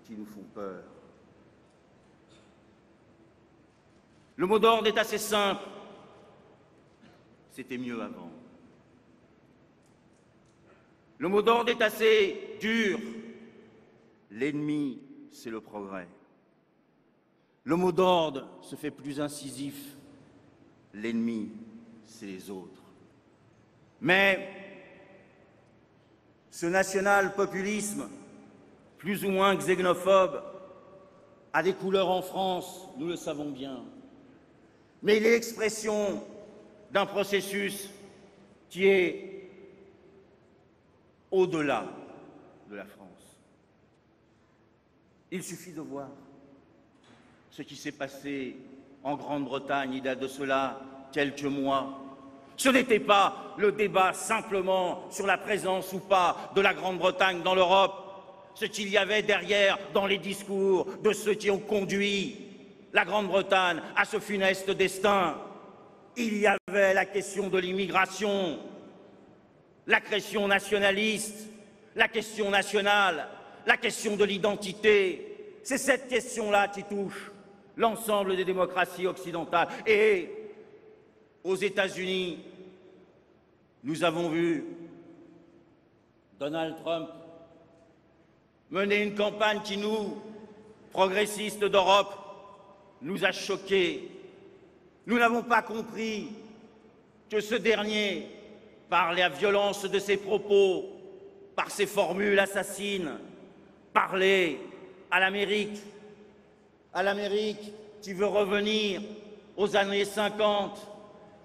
qui nous font peur. Le mot d'ordre est assez simple. C'était mieux avant. Le mot d'ordre est assez dur. L'ennemi, c'est le progrès. Le mot d'ordre se fait plus incisif. L'ennemi, c'est les autres. Mais ce national-populisme, plus ou moins xénophobe, a des couleurs en France, nous le savons bien. Mais il est l'expression d'un processus qui est au-delà de la France. Il suffit de voir ce qui s'est passé en Grande-Bretagne il y a de cela quelques mois. Ce n'était pas le débat simplement sur la présence ou pas de la Grande-Bretagne dans l'Europe, ce qu'il y avait derrière dans les discours de ceux qui ont conduit la Grande-Bretagne à ce funeste destin. Il y avait la question de l'immigration, la question nationaliste, la question nationale, la question de l'identité. C'est cette question-là qui touche l'ensemble des démocraties occidentales. Et aux États-Unis, nous avons vu Donald Trump mener une campagne qui nous, progressistes d'Europe, nous a choqués. Nous n'avons pas compris que ce dernier, par la violence de ses propos, par ses formules assassines, parlait à l'Amérique qui veut revenir aux années 50,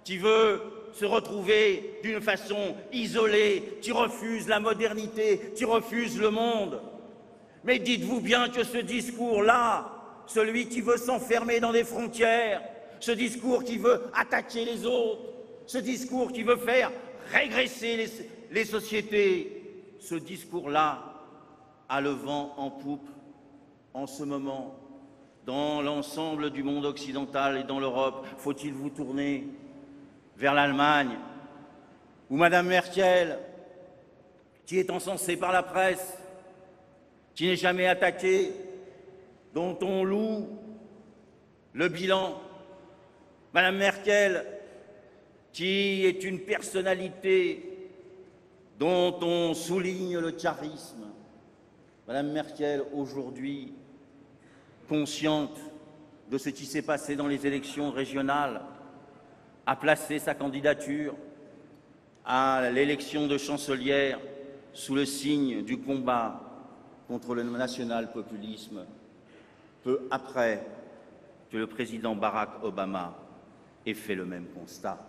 qui veut se retrouver d'une façon isolée, qui refuse la modernité, qui refuse le monde. Mais dites-vous bien que ce discours-là, celui qui veut s'enfermer dans des frontières, ce discours qui veut attaquer les autres, ce discours qui veut faire régresser les sociétés, ce discours-là a le vent en poupe en ce moment dans l'ensemble du monde occidental et dans l'Europe. Faut-il vous tourner vers l'Allemagne, où Madame Merkel, qui est encensée par la presse, qui n'est jamais attaquée, dont on loue le bilan, Madame Merkel, qui est une personnalité dont on souligne le charisme. Madame Merkel, aujourd'hui, consciente de ce qui s'est passé dans les élections régionales, a placé sa candidature à l'élection de chancelière sous le signe du combat contre le national-populisme, peu après que le président Barack Obama ait fait le même constat.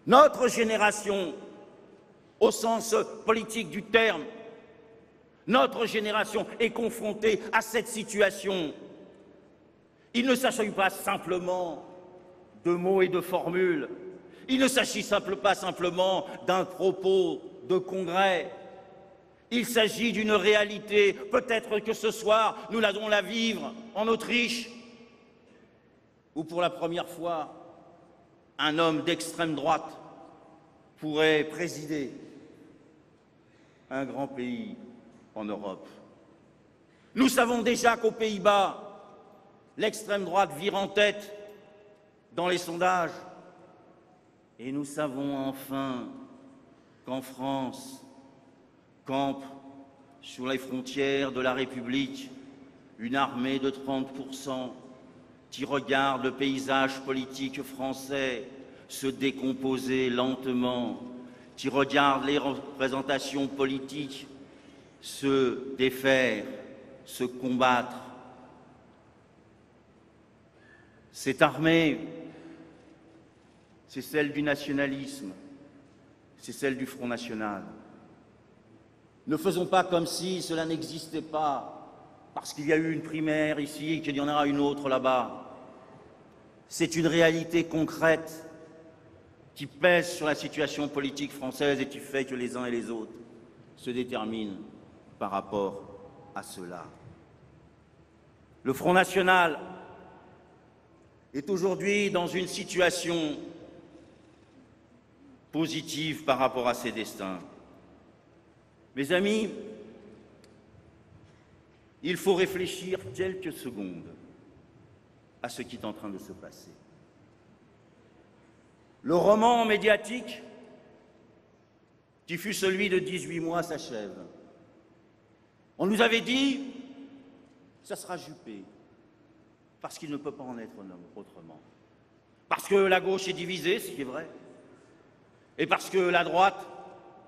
Notre génération, au sens politique du terme, notre génération est confrontée à cette situation. Il ne s'agit pas simplement de mots et de formules. Il ne s'agit pas simplement d'un propos de congrès. Il s'agit d'une réalité. Peut-être que ce soir, nous allons la vivre en Autriche, où pour la première fois, un homme d'extrême droite pourrait présider un grand pays en Europe. Nous savons déjà qu'aux Pays-Bas, l'extrême droite vire en tête dans les sondages. Et nous savons enfin qu'en France campe sur les frontières de la République, une armée de 30% qui regarde le paysage politique français se décomposer lentement, qui regarde les représentations politiques se défaire, se combattre. Cette armée, c'est celle du nationalisme, c'est celle du Front National. Ne faisons pas comme si cela n'existait pas, parce qu'il y a eu une primaire ici et qu'il y en aura une autre là-bas. C'est une réalité concrète qui pèse sur la situation politique française et qui fait que les uns et les autres se déterminent par rapport à cela. Le Front National est aujourd'hui dans une situation positive par rapport à ses destins. Mes amis, il faut réfléchir quelques secondes à ce qui est en train de se passer. Le roman médiatique qui fut celui de 18 mois s'achève. On nous avait dit, ça sera Juppé, parce qu'il ne peut pas en être un homme autrement. Parce que la gauche est divisée, ce qui est vrai, et parce que la droite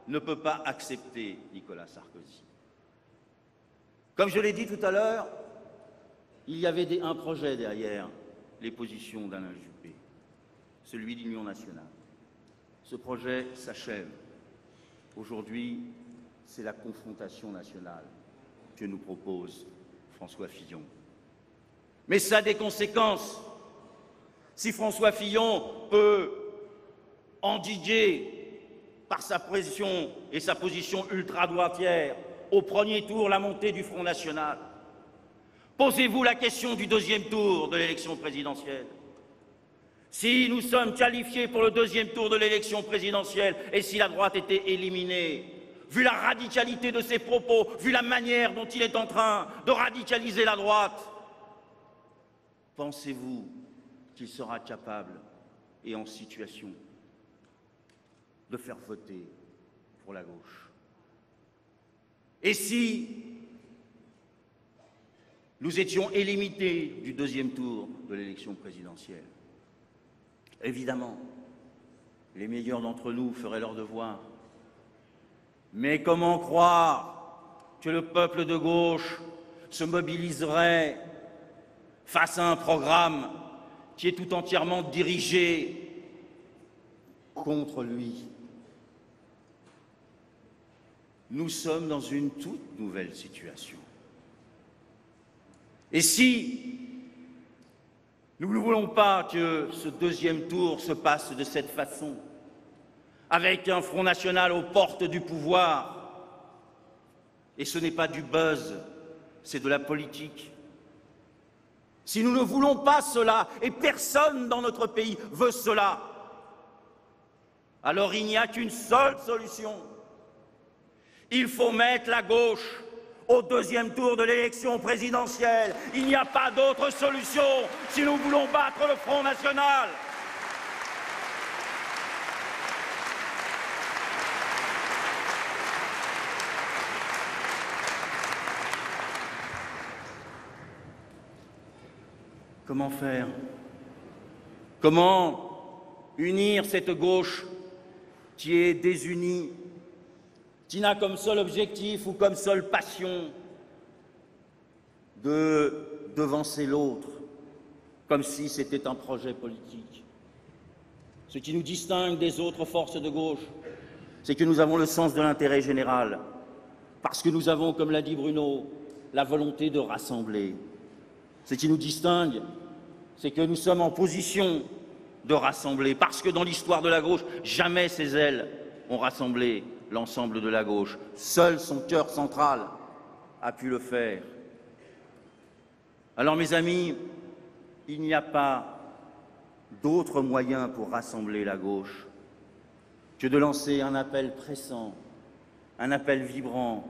ne peut pas accepter Nicolas Sarkozy. Comme je l'ai dit tout à l'heure, il y avait un projet derrière les positions d'Alain Juppé, celui d'Union nationale. Ce projet s'achève. Aujourd'hui, c'est la confrontation nationale que nous propose François Fillon. Mais ça a des conséquences. Si François Fillon peut endiguer par sa pression et sa position ultra-droitière au premier tour la montée du Front National, posez-vous la question du deuxième tour de l'élection présidentielle. Si nous sommes qualifiés pour le deuxième tour de l'élection présidentielle et si la droite était éliminée, vu la radicalité de ses propos, vu la manière dont il est en train de radicaliser la droite, pensez-vous qu'il sera capable et en situation de faire voter pour la gauche? Et si nous étions éliminés du deuxième tour de l'élection présidentielle, évidemment, les meilleurs d'entre nous feraient leur devoir. Mais comment croire que le peuple de gauche se mobiliserait face à un programme qui est tout entièrement dirigé contre lui? Nous sommes dans une toute nouvelle situation. Et si nous ne voulons pas que ce deuxième tour se passe de cette façon, avec un Front National aux portes du pouvoir, et ce n'est pas du buzz, c'est de la politique. Si nous ne voulons pas cela, et personne dans notre pays veut cela, alors il n'y a qu'une seule solution. Il faut mettre la gauche au deuxième tour de l'élection présidentielle. Il n'y a pas d'autre solution si nous voulons battre le Front National. Comment faire? Comment unir cette gauche qui est désunie, qui n'a comme seul objectif ou comme seule passion de devancer l'autre, comme si c'était un projet politique? Ce qui nous distingue des autres forces de gauche, c'est que nous avons le sens de l'intérêt général, parce que nous avons, comme l'a dit Bruno, la volonté de rassembler. Ce qui nous distingue, c'est que nous sommes en position de rassembler, parce que dans l'histoire de la gauche, jamais ces ailes ont rassemblé l'ensemble de la gauche. Seul son cœur central a pu le faire. Alors, mes amis, il n'y a pas d'autre moyen pour rassembler la gauche que de lancer un appel pressant, un appel vibrant,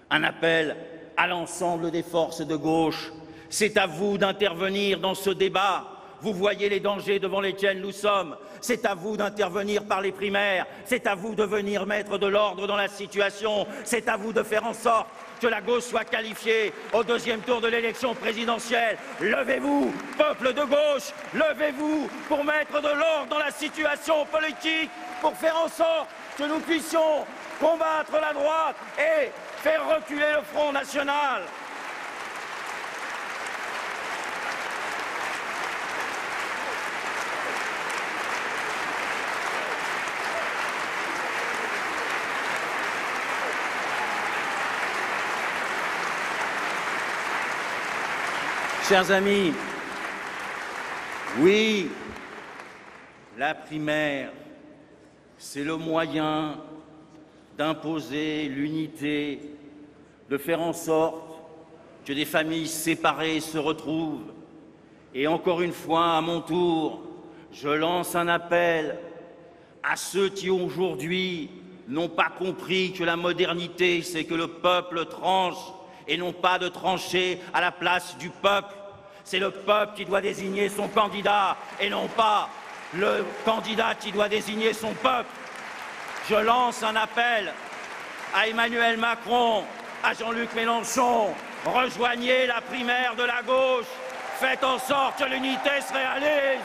un appel à l'ensemble des forces de gauche. C'est à vous d'intervenir dans ce débat. Vous voyez les dangers devant lesquels nous sommes. C'est à vous d'intervenir par les primaires. C'est à vous de venir mettre de l'ordre dans la situation. C'est à vous de faire en sorte que la gauche soit qualifiée au deuxième tour de l'élection présidentielle. Levez-vous, peuple de gauche, levez-vous pour mettre de l'ordre dans la situation politique, pour faire en sorte que nous puissions combattre la droite et faire reculer le Front National. Chers amis, oui, la primaire, c'est le moyen d'imposer l'unité, de faire en sorte que des familles séparées se retrouvent. Et encore une fois, à mon tour, je lance un appel à ceux qui aujourd'hui n'ont pas compris que la modernité, c'est que le peuple tranche et non pas de trancher à la place du peuple. C'est le peuple qui doit désigner son candidat et non pas le candidat qui doit désigner son peuple. Je lance un appel à Emmanuel Macron, à Jean-Luc Mélenchon. Rejoignez la primaire de la gauche. Faites en sorte que l'unité se réalise.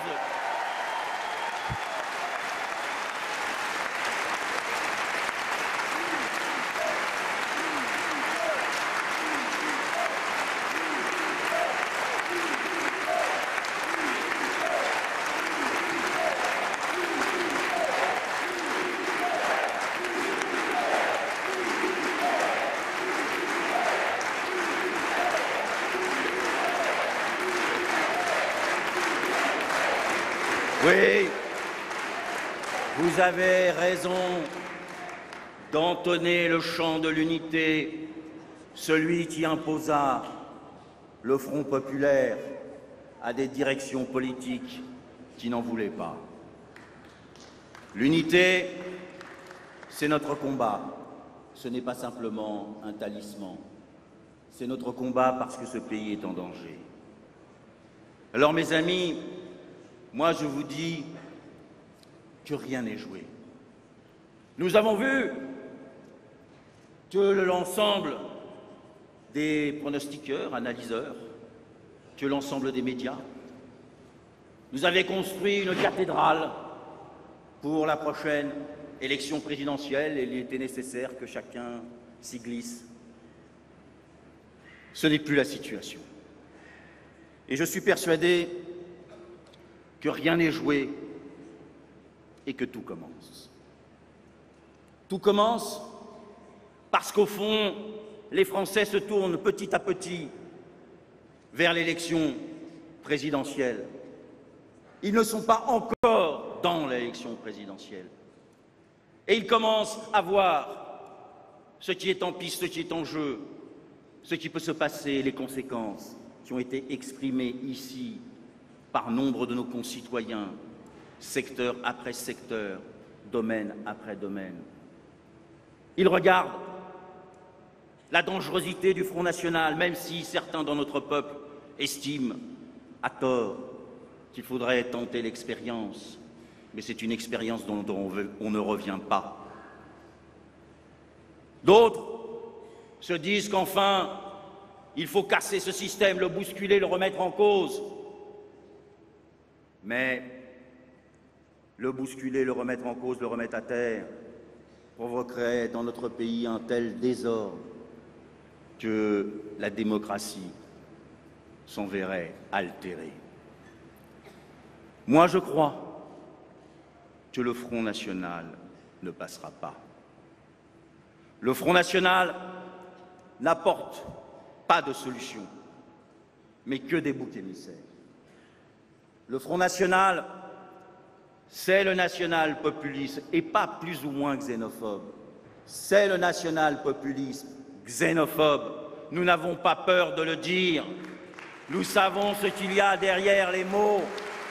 Oui, vous avez raison d'entonner le chant de l'unité, celui qui imposa le Front populaire à des directions politiques qui n'en voulaient pas. L'unité, c'est notre combat. Ce n'est pas simplement un talisman. C'est notre combat parce que ce pays est en danger. Alors, mes amis, moi, je vous dis que rien n'est joué. Nous avons vu que l'ensemble des pronostiqueurs, analyseurs, que l'ensemble des médias nous avaient construit une cathédrale pour la prochaine élection présidentielle et il était nécessaire que chacun s'y glisse. Ce n'est plus la situation. Et je suis persuadé que rien n'est joué et que tout commence. Tout commence parce qu'au fond, les Français se tournent petit à petit vers l'élection présidentielle. Ils ne sont pas encore dans l'élection présidentielle. Et ils commencent à voir ce qui est en piste, ce qui est en jeu, ce qui peut se passer, les conséquences qui ont été exprimées ici par nombre de nos concitoyens, secteur après secteur, domaine après domaine. Ils regardent la dangerosité du Front National, même si certains dans notre peuple estiment, à tort, qu'il faudrait tenter l'expérience. Mais c'est une expérience dont on ne revient pas. D'autres se disent qu'enfin, il faut casser ce système, le bousculer, le remettre en cause. Mais le bousculer, le remettre en cause, le remettre à terre, provoquerait dans notre pays un tel désordre que la démocratie s'en verrait altérée. Moi, je crois que le Front National ne passera pas. Le Front National n'apporte pas de solution, mais que des boucs émissaires. Le Front National, c'est le national-populisme, et pas plus ou moins xénophobe. C'est le national-populisme xénophobe. Nous n'avons pas peur de le dire. Nous savons ce qu'il y a derrière les mots.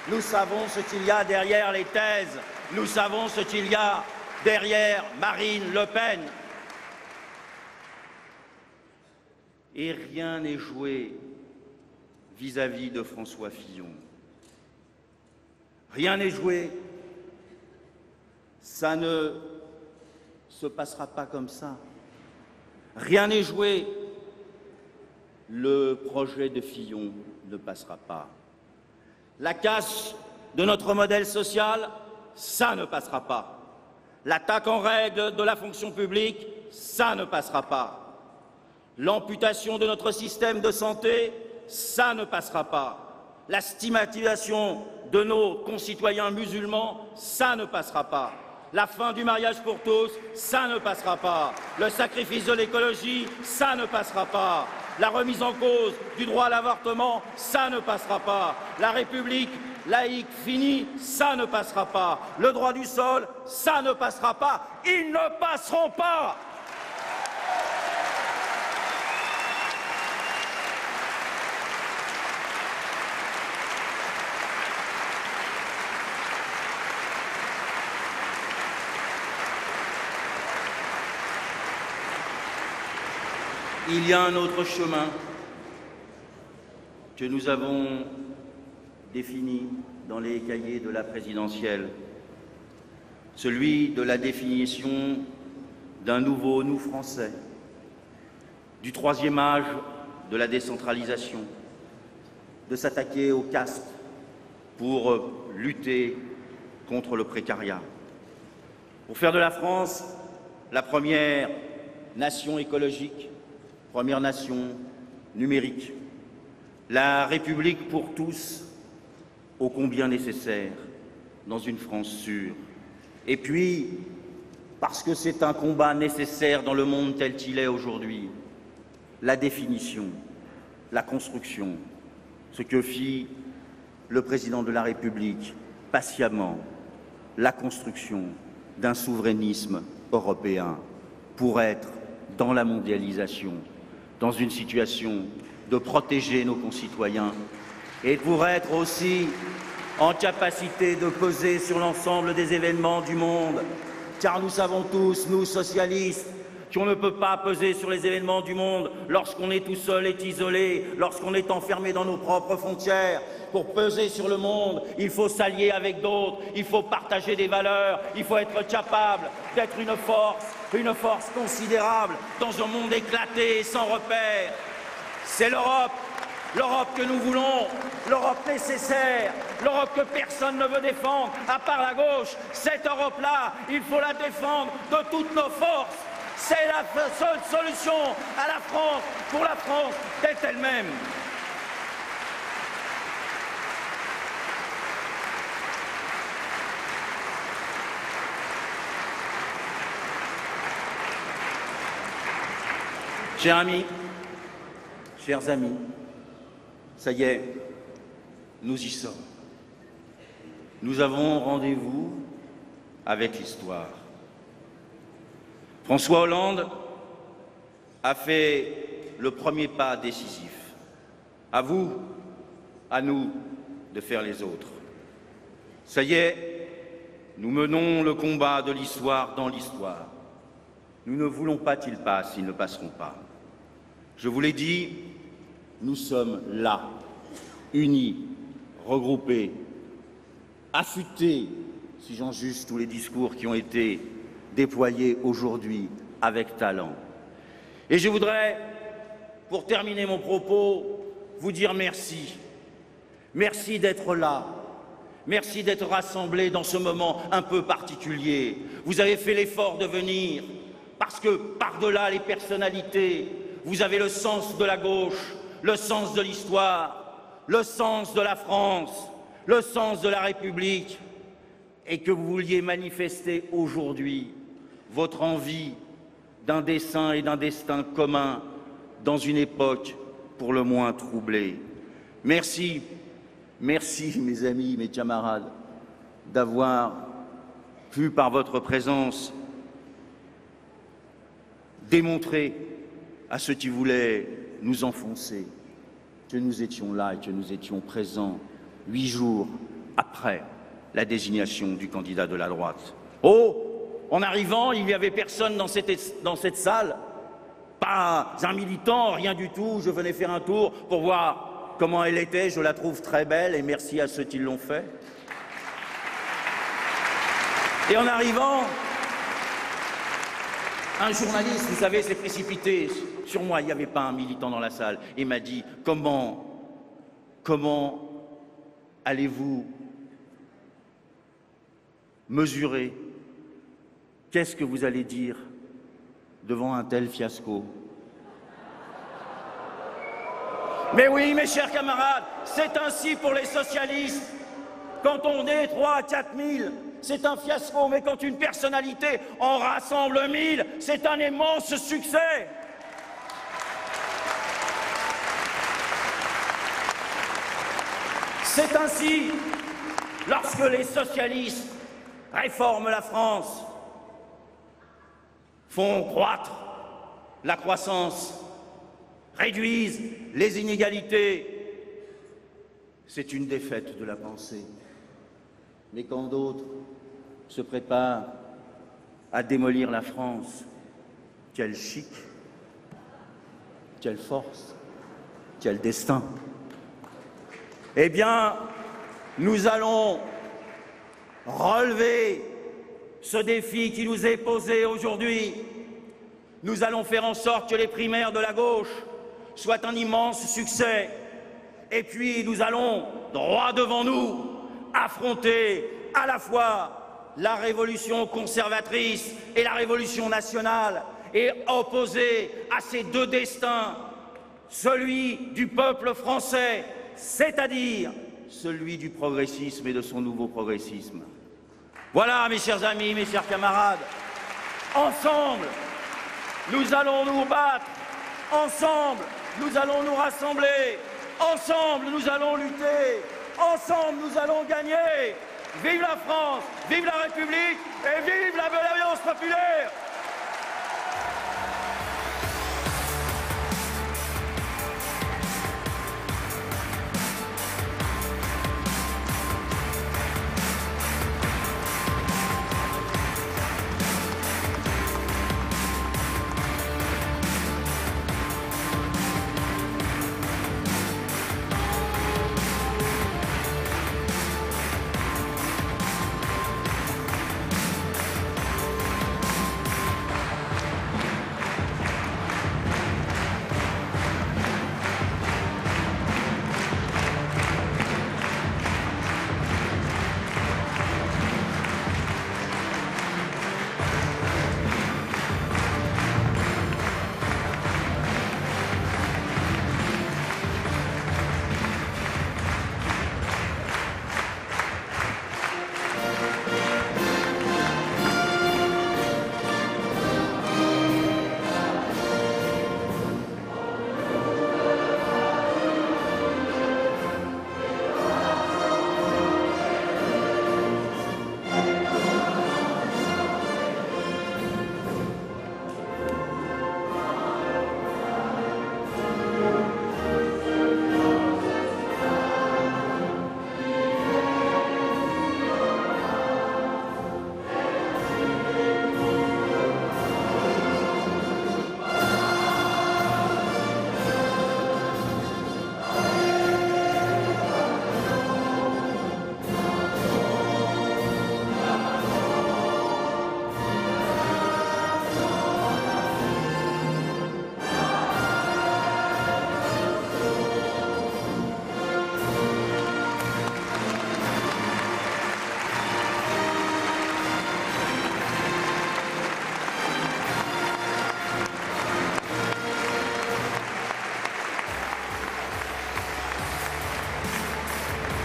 Nous savons ce qu'il y a derrière les thèses. Nous savons ce qu'il y a derrière Marine Le Pen. Et rien n'est joué vis-à-vis de François Fillon. Rien n'est joué. Ça ne se passera pas comme ça. Rien n'est joué. Le projet de Fillon ne passera pas. La casse de notre modèle social, ça ne passera pas. L'attaque en règle de la fonction publique, ça ne passera pas. L'amputation de notre système de santé, ça ne passera pas. La stigmatisation de nos concitoyens musulmans, ça ne passera pas. La fin du mariage pour tous, ça ne passera pas. Le sacrifice de l'écologie, ça ne passera pas. La remise en cause du droit à l'avortement, ça ne passera pas. La République laïque finie, ça ne passera pas. Le droit du sol, ça ne passera pas. Ils ne passeront pas. Il y a un autre chemin que nous avons défini dans les cahiers de la présidentielle, celui de la définition d'un nouveau nous français, du troisième âge de la décentralisation, de s'attaquer aux castes pour lutter contre le précariat, pour faire de la France la première nation écologique, première nation numérique, la République pour tous, ô combien nécessaire dans une France sûre. Et puis, parce que c'est un combat nécessaire dans le monde tel qu'il est aujourd'hui, la définition, la construction, ce que fit le président de la République patiemment, la construction d'un souverainisme européen pour être dans la mondialisation, dans une situation de protéger nos concitoyens et pour être aussi en capacité de peser sur l'ensemble des événements du monde. Car nous savons tous, nous socialistes, qu'on ne peut pas peser sur les événements du monde lorsqu'on est tout seul et isolé, lorsqu'on est enfermé dans nos propres frontières. Pour peser sur le monde, il faut s'allier avec d'autres, il faut partager des valeurs, il faut être capable d'être une force considérable dans un monde éclaté et sans repères. C'est l'Europe, l'Europe que nous voulons, l'Europe nécessaire, l'Europe que personne ne veut défendre, à part la gauche. Cette Europe-là, il faut la défendre de toutes nos forces. C'est la seule solution à la France, pour la France d'être elle-même. Chers amis, chers amis, ça y est, nous y sommes. Nous avons rendez-vous avec l'histoire. François Hollande a fait le premier pas décisif. À vous, à nous, de faire les autres. Ça y est, nous menons le combat de l'histoire dans l'histoire. Nous ne voulons pas qu'ils passent, ils ne passeront pas. Je vous l'ai dit, nous sommes là, unis, regroupés, affûtés, si j'en juge tous les discours qui ont été déployés aujourd'hui avec talent. Et je voudrais, pour terminer mon propos, vous dire merci. Merci d'être là. Merci d'être rassemblés dans ce moment un peu particulier. Vous avez fait l'effort de venir parce que par-delà les personnalités, vous avez le sens de la gauche, le sens de l'histoire, le sens de la France, le sens de la République, et que vous vouliez manifester aujourd'hui votre envie d'un dessein et d'un destin commun dans une époque pour le moins troublée. Merci, merci mes amis, mes camarades, d'avoir pu par votre présence démontrer à ceux qui voulaient nous enfoncer que nous étions là et que nous étions présents 8 jours après la désignation du candidat de la droite. Oh, en arrivant, il n'y avait personne dans cette salle, pas un militant, rien du tout. Je venais faire un tour pour voir comment elle était. Je la trouve très belle et merci à ceux qui l'ont fait. Et en arrivant, un journaliste, vous savez, s'est précipité sur moi. Il n'y avait pas un militant dans la salle. Et m'a dit, comment allez-vous mesurer? Qu'est-ce que vous allez dire devant un tel fiasco? Mais oui, mes chers camarades, c'est ainsi pour les socialistes. Quand on est 3 à 4 000, c'est un fiasco. Mais quand une personnalité en rassemble 1000, c'est un immense succès. C'est ainsi lorsque les socialistes réforment la France, font croître la croissance, réduisent les inégalités. C'est une défaite de la pensée. Mais quand d'autres se préparent à démolir la France, quel chic, quelle force, quel destin. Eh bien, nous allons relever ce défi qui nous est posé aujourd'hui. Nous allons faire en sorte que les primaires de la gauche soient un immense succès. Et puis nous allons, droit devant nous, affronter à la fois la révolution conservatrice et la révolution nationale et opposer à ces deux destins celui du peuple français, c'est-à-dire celui du progressisme et de son nouveau progressisme. Voilà, mes chers amis, mes chers camarades, ensemble, nous allons nous battre, ensemble, nous allons nous rassembler, ensemble, nous allons lutter, ensemble, nous allons gagner. Vive la France, vive la République et vive la Belle Alliance populaire!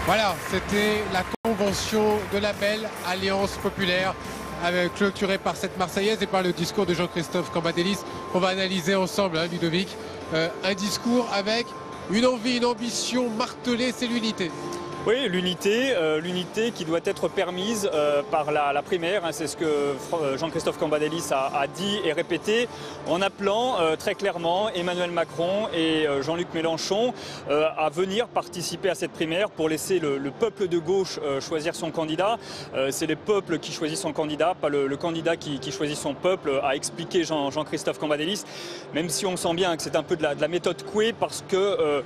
Voilà, c'était la convention de la Belle Alliance populaire, clôturée par cette Marseillaise et par le discours de Jean-Christophe Cambadélis. On va analyser ensemble, hein, Ludovic, un discours avec une envie, une ambition martelée, c'est l'unité. Oui, l'unité qui doit être permise par la primaire, hein, c'est ce que Jean-Christophe Cambadélis a dit et répété en appelant très clairement Emmanuel Macron et Jean-Luc Mélenchon à venir participer à cette primaire pour laisser le peuple de gauche choisir son candidat. C'est le peuple qui choisit son candidat, pas le candidat qui choisit son peuple, a expliqué Jean-Christophe Cambadélis, même si on sent bien que c'est un peu de la méthode Coué parce que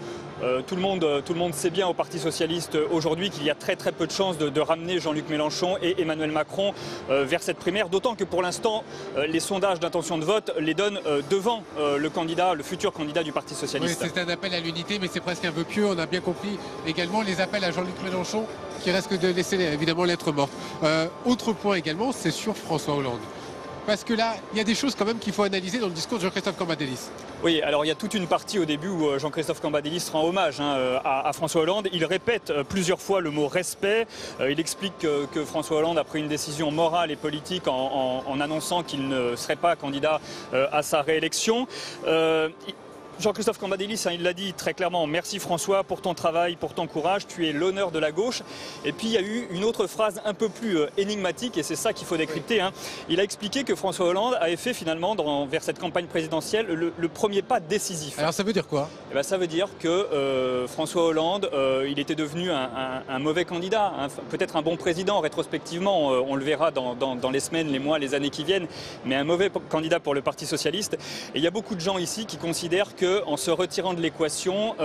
tout le monde sait bien au Parti socialiste aujourd'hui qu'il y a très peu de chances de ramener Jean-Luc Mélenchon et Emmanuel Macron vers cette primaire, d'autant que pour l'instant, les sondages d'intention de vote les donnent devant le futur candidat du Parti socialiste. Oui, c'est un appel à l'unité, mais c'est presque un vœu pieux. On a bien compris également les appels à Jean-Luc Mélenchon qui risquent de laisser évidemment lettre morte. Autre point également, c'est sur François Hollande. Parce que là, il y a des choses quand même qu'il faut analyser dans le discours de Jean-Christophe Cambadélis. Oui, alors il y a toute une partie au début où Jean-Christophe Cambadélis rend hommage à François Hollande. Il répète plusieurs fois le mot respect. Il explique que François Hollande a pris une décision morale et politique en annonçant qu'il ne serait pas candidat à sa réélection. Jean-Christophe Cambadélis, il l'a dit très clairement, merci François pour ton travail, pour ton courage, tu es l'honneur de la gauche. Et puis il y a eu une autre phrase un peu plus énigmatique et c'est ça qu'il faut décrypter. Il a expliqué que François Hollande avait fait finalement vers cette campagne présidentielle le premier pas décisif. Alors ça veut dire quoi? Ça veut dire que François Hollande, il était devenu un mauvais candidat, peut-être un bon président rétrospectivement, on le verra dans les semaines, les mois, les années qui viennent, mais un mauvais candidat pour le Parti socialiste. Et il y a beaucoup de gens ici qui considèrent qu'en se retirant de l'équation,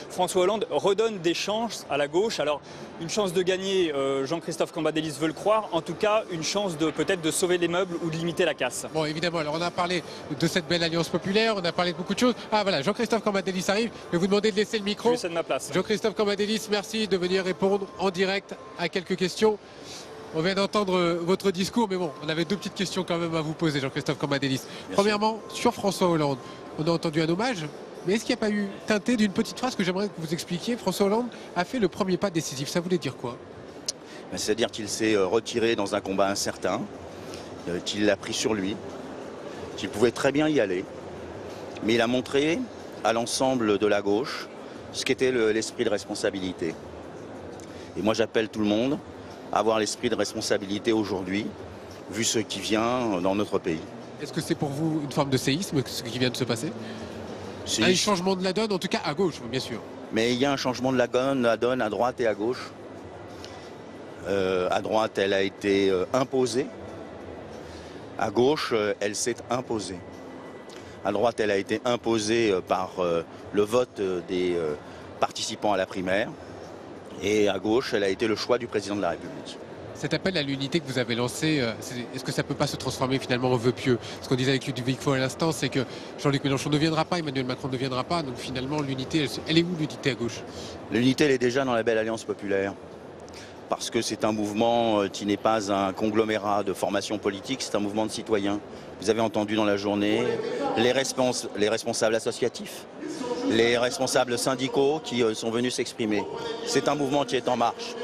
François Hollande redonne des chances à la gauche. Alors une chance de gagner, Jean-Christophe Cambadélis veut le croire, en tout cas une chance peut-être de sauver les meubles ou de limiter la casse. Bon évidemment, alors on a parlé de cette belle alliance populaire, on a parlé de beaucoup de choses. Ah voilà, Jean-Christophe Cambadélis arrive, je vais vous demander de laisser le micro. Je vais céder ma place. Jean-Christophe Cambadélis, merci de venir répondre en direct à quelques questions. On vient d'entendre votre discours, mais bon, on avait deux petites questions quand même à vous poser, Jean-Christophe Cambadélis. Premièrement, sur François Hollande, on a entendu un hommage, mais est-ce qu'il n'y a pas eu teinté d'une petite phrase que j'aimerais que vous expliquiez? François Hollande a fait le premier pas décisif, ça voulait dire quoi? C'est-à-dire qu'il s'est retiré dans un combat incertain, qu'il l'a pris sur lui, qu'il pouvait très bien y aller, mais il a montré à l'ensemble de la gauche ce qu'était l'esprit de responsabilité. Et moi j'appelle tout le monde à avoir l'esprit de responsabilité aujourd'hui, vu ce qui vient dans notre pays. Est-ce que c'est pour vous une forme de séisme, ce qui vient de se passer? Un changement de la donne, en tout cas à gauche, bien sûr. Mais il y a un changement de la donne à droite et à gauche. À droite, elle a été imposée. À gauche, elle s'est imposée. À droite, elle a été imposée par le vote des participants à la primaire. Et à gauche, elle a été le choix du président de la République. Cet appel à l'unité que vous avez lancé, est-ce que ça ne peut pas se transformer finalement en vœu pieux? Ce qu'on disait avec Ludovic Faure à l'instant, c'est que Jean-Luc Mélenchon ne viendra pas, Emmanuel Macron ne viendra pas. Donc finalement, l'unité, elle est où l'unité à gauche? L'unité, elle est déjà dans la belle alliance populaire. Parce que c'est un mouvement qui n'est pas un conglomérat de formations politiques, c'est un mouvement de citoyens. Vous avez entendu dans la journée les responsables associatifs, les responsables syndicaux qui sont venus s'exprimer. C'est un mouvement qui est en marche.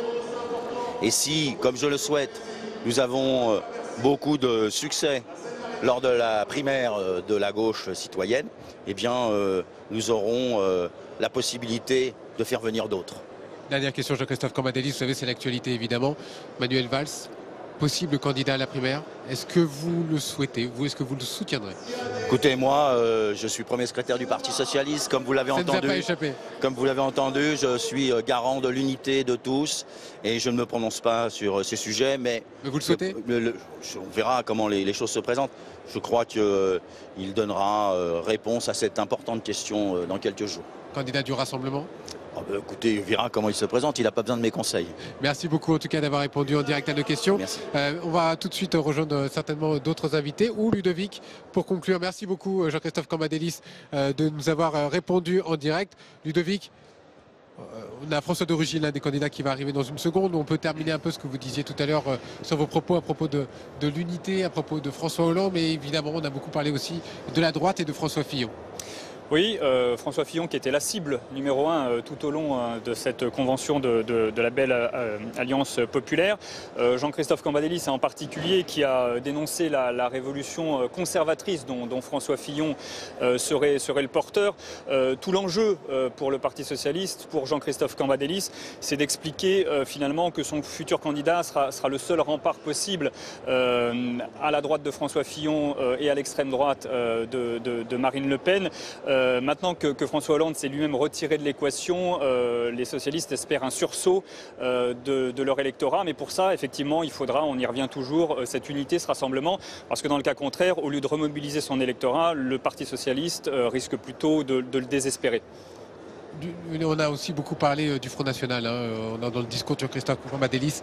Et si, comme je le souhaite, nous avons beaucoup de succès lors de la primaire de la gauche citoyenne, eh bien, nous aurons la possibilité de faire venir d'autres. Dernière question, Jean-Christophe Cambadélis, vous savez, c'est l'actualité évidemment. Manuel Valls, possible candidat à la primaire. Est-ce que vous le souhaitez? Est-ce que vous le soutiendrez? Écoutez, moi, je suis premier secrétaire du Parti socialiste, comme vous l'avez entendu. Ça ne vous a pas échappé. Comme vous l'avez entendu, je suis garant de l'unité de tous et je ne me prononce pas sur ces sujets, mais vous le souhaitez? On verra comment les choses se présentent. Je crois qu'il donnera réponse à cette importante question dans quelques jours. Candidat du Rassemblement? Écoutez, on verra comment il se présente, il n'a pas besoin de mes conseils. Merci beaucoup en tout cas d'avoir répondu en direct à nos questions. On va tout de suite rejoindre certainement d'autres invités ou Ludovic pour conclure. Merci beaucoup Jean-Christophe Cambadélis de nous avoir répondu en direct. Ludovic, on a François de Rugy, l'un des candidats qui va arriver dans une seconde. On peut terminer un peu ce que vous disiez tout à l'heure sur vos propos à propos de l'unité, à propos de François Hollande, mais évidemment on a beaucoup parlé aussi de la droite et de François Fillon. Oui, François Fillon qui était la cible numéro 1 tout au long de cette convention de la belle alliance populaire. Jean-Christophe Cambadélis en particulier qui a dénoncé la révolution conservatrice dont François Fillon serait le porteur. Tout l'enjeu pour le Parti socialiste, pour Jean-Christophe Cambadélis, c'est d'expliquer finalement que son futur candidat sera le seul rempart possible à la droite de François Fillon et à l'extrême droite de Marine Le Pen. Maintenant que François Hollande s'est lui-même retiré de l'équation, les socialistes espèrent un sursaut de leur électorat. Mais pour ça, effectivement, il faudra, on y revient toujours, cette unité, ce rassemblement. Parce que dans le cas contraire, au lieu de remobiliser son électorat, le Parti socialiste risque plutôt de le désespérer. On a aussi beaucoup parlé du Front National. On a dans le discours de Christophe Cambadélis,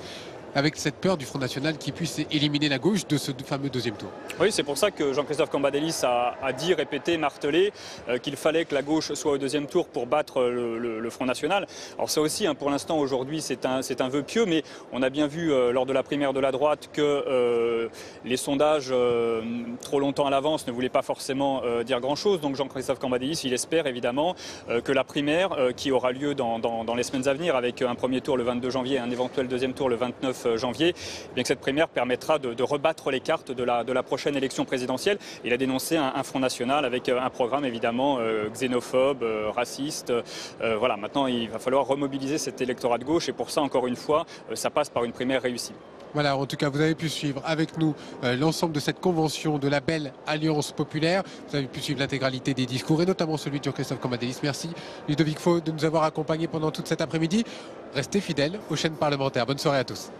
avec cette peur du Front National qui puisse éliminer la gauche de ce fameux deuxième tour. Oui, c'est pour ça que Jean-Christophe Cambadélis a dit, répété, martelé qu'il fallait que la gauche soit au deuxième tour pour battre le Front National. Alors ça aussi, pour l'instant, aujourd'hui, c'est un vœu pieux, mais on a bien vu lors de la primaire de la droite que les sondages, trop longtemps à l'avance, ne voulaient pas forcément dire grand-chose. Donc Jean-Christophe Cambadélis, il espère évidemment que la primaire, qui aura lieu dans les semaines à venir, avec un premier tour le 22 janvier et un éventuel deuxième tour le 29 janvier, bien que cette primaire permettra de rebattre les cartes de la prochaine élection présidentielle. Il a dénoncé un Front National avec un programme évidemment xénophobe, raciste. Voilà, maintenant il va falloir remobiliser cet électorat de gauche et pour ça, encore une fois, ça passe par une primaire réussie. Voilà, en tout cas, vous avez pu suivre avec nous l'ensemble de cette convention de la belle Alliance populaire. Vous avez pu suivre l'intégralité des discours et notamment celui de Jean-Christophe Cambadélis. Merci Ludovic Faux de nous avoir accompagnés pendant toute cet après-midi. Restez fidèles aux chaînes parlementaires. Bonne soirée à tous.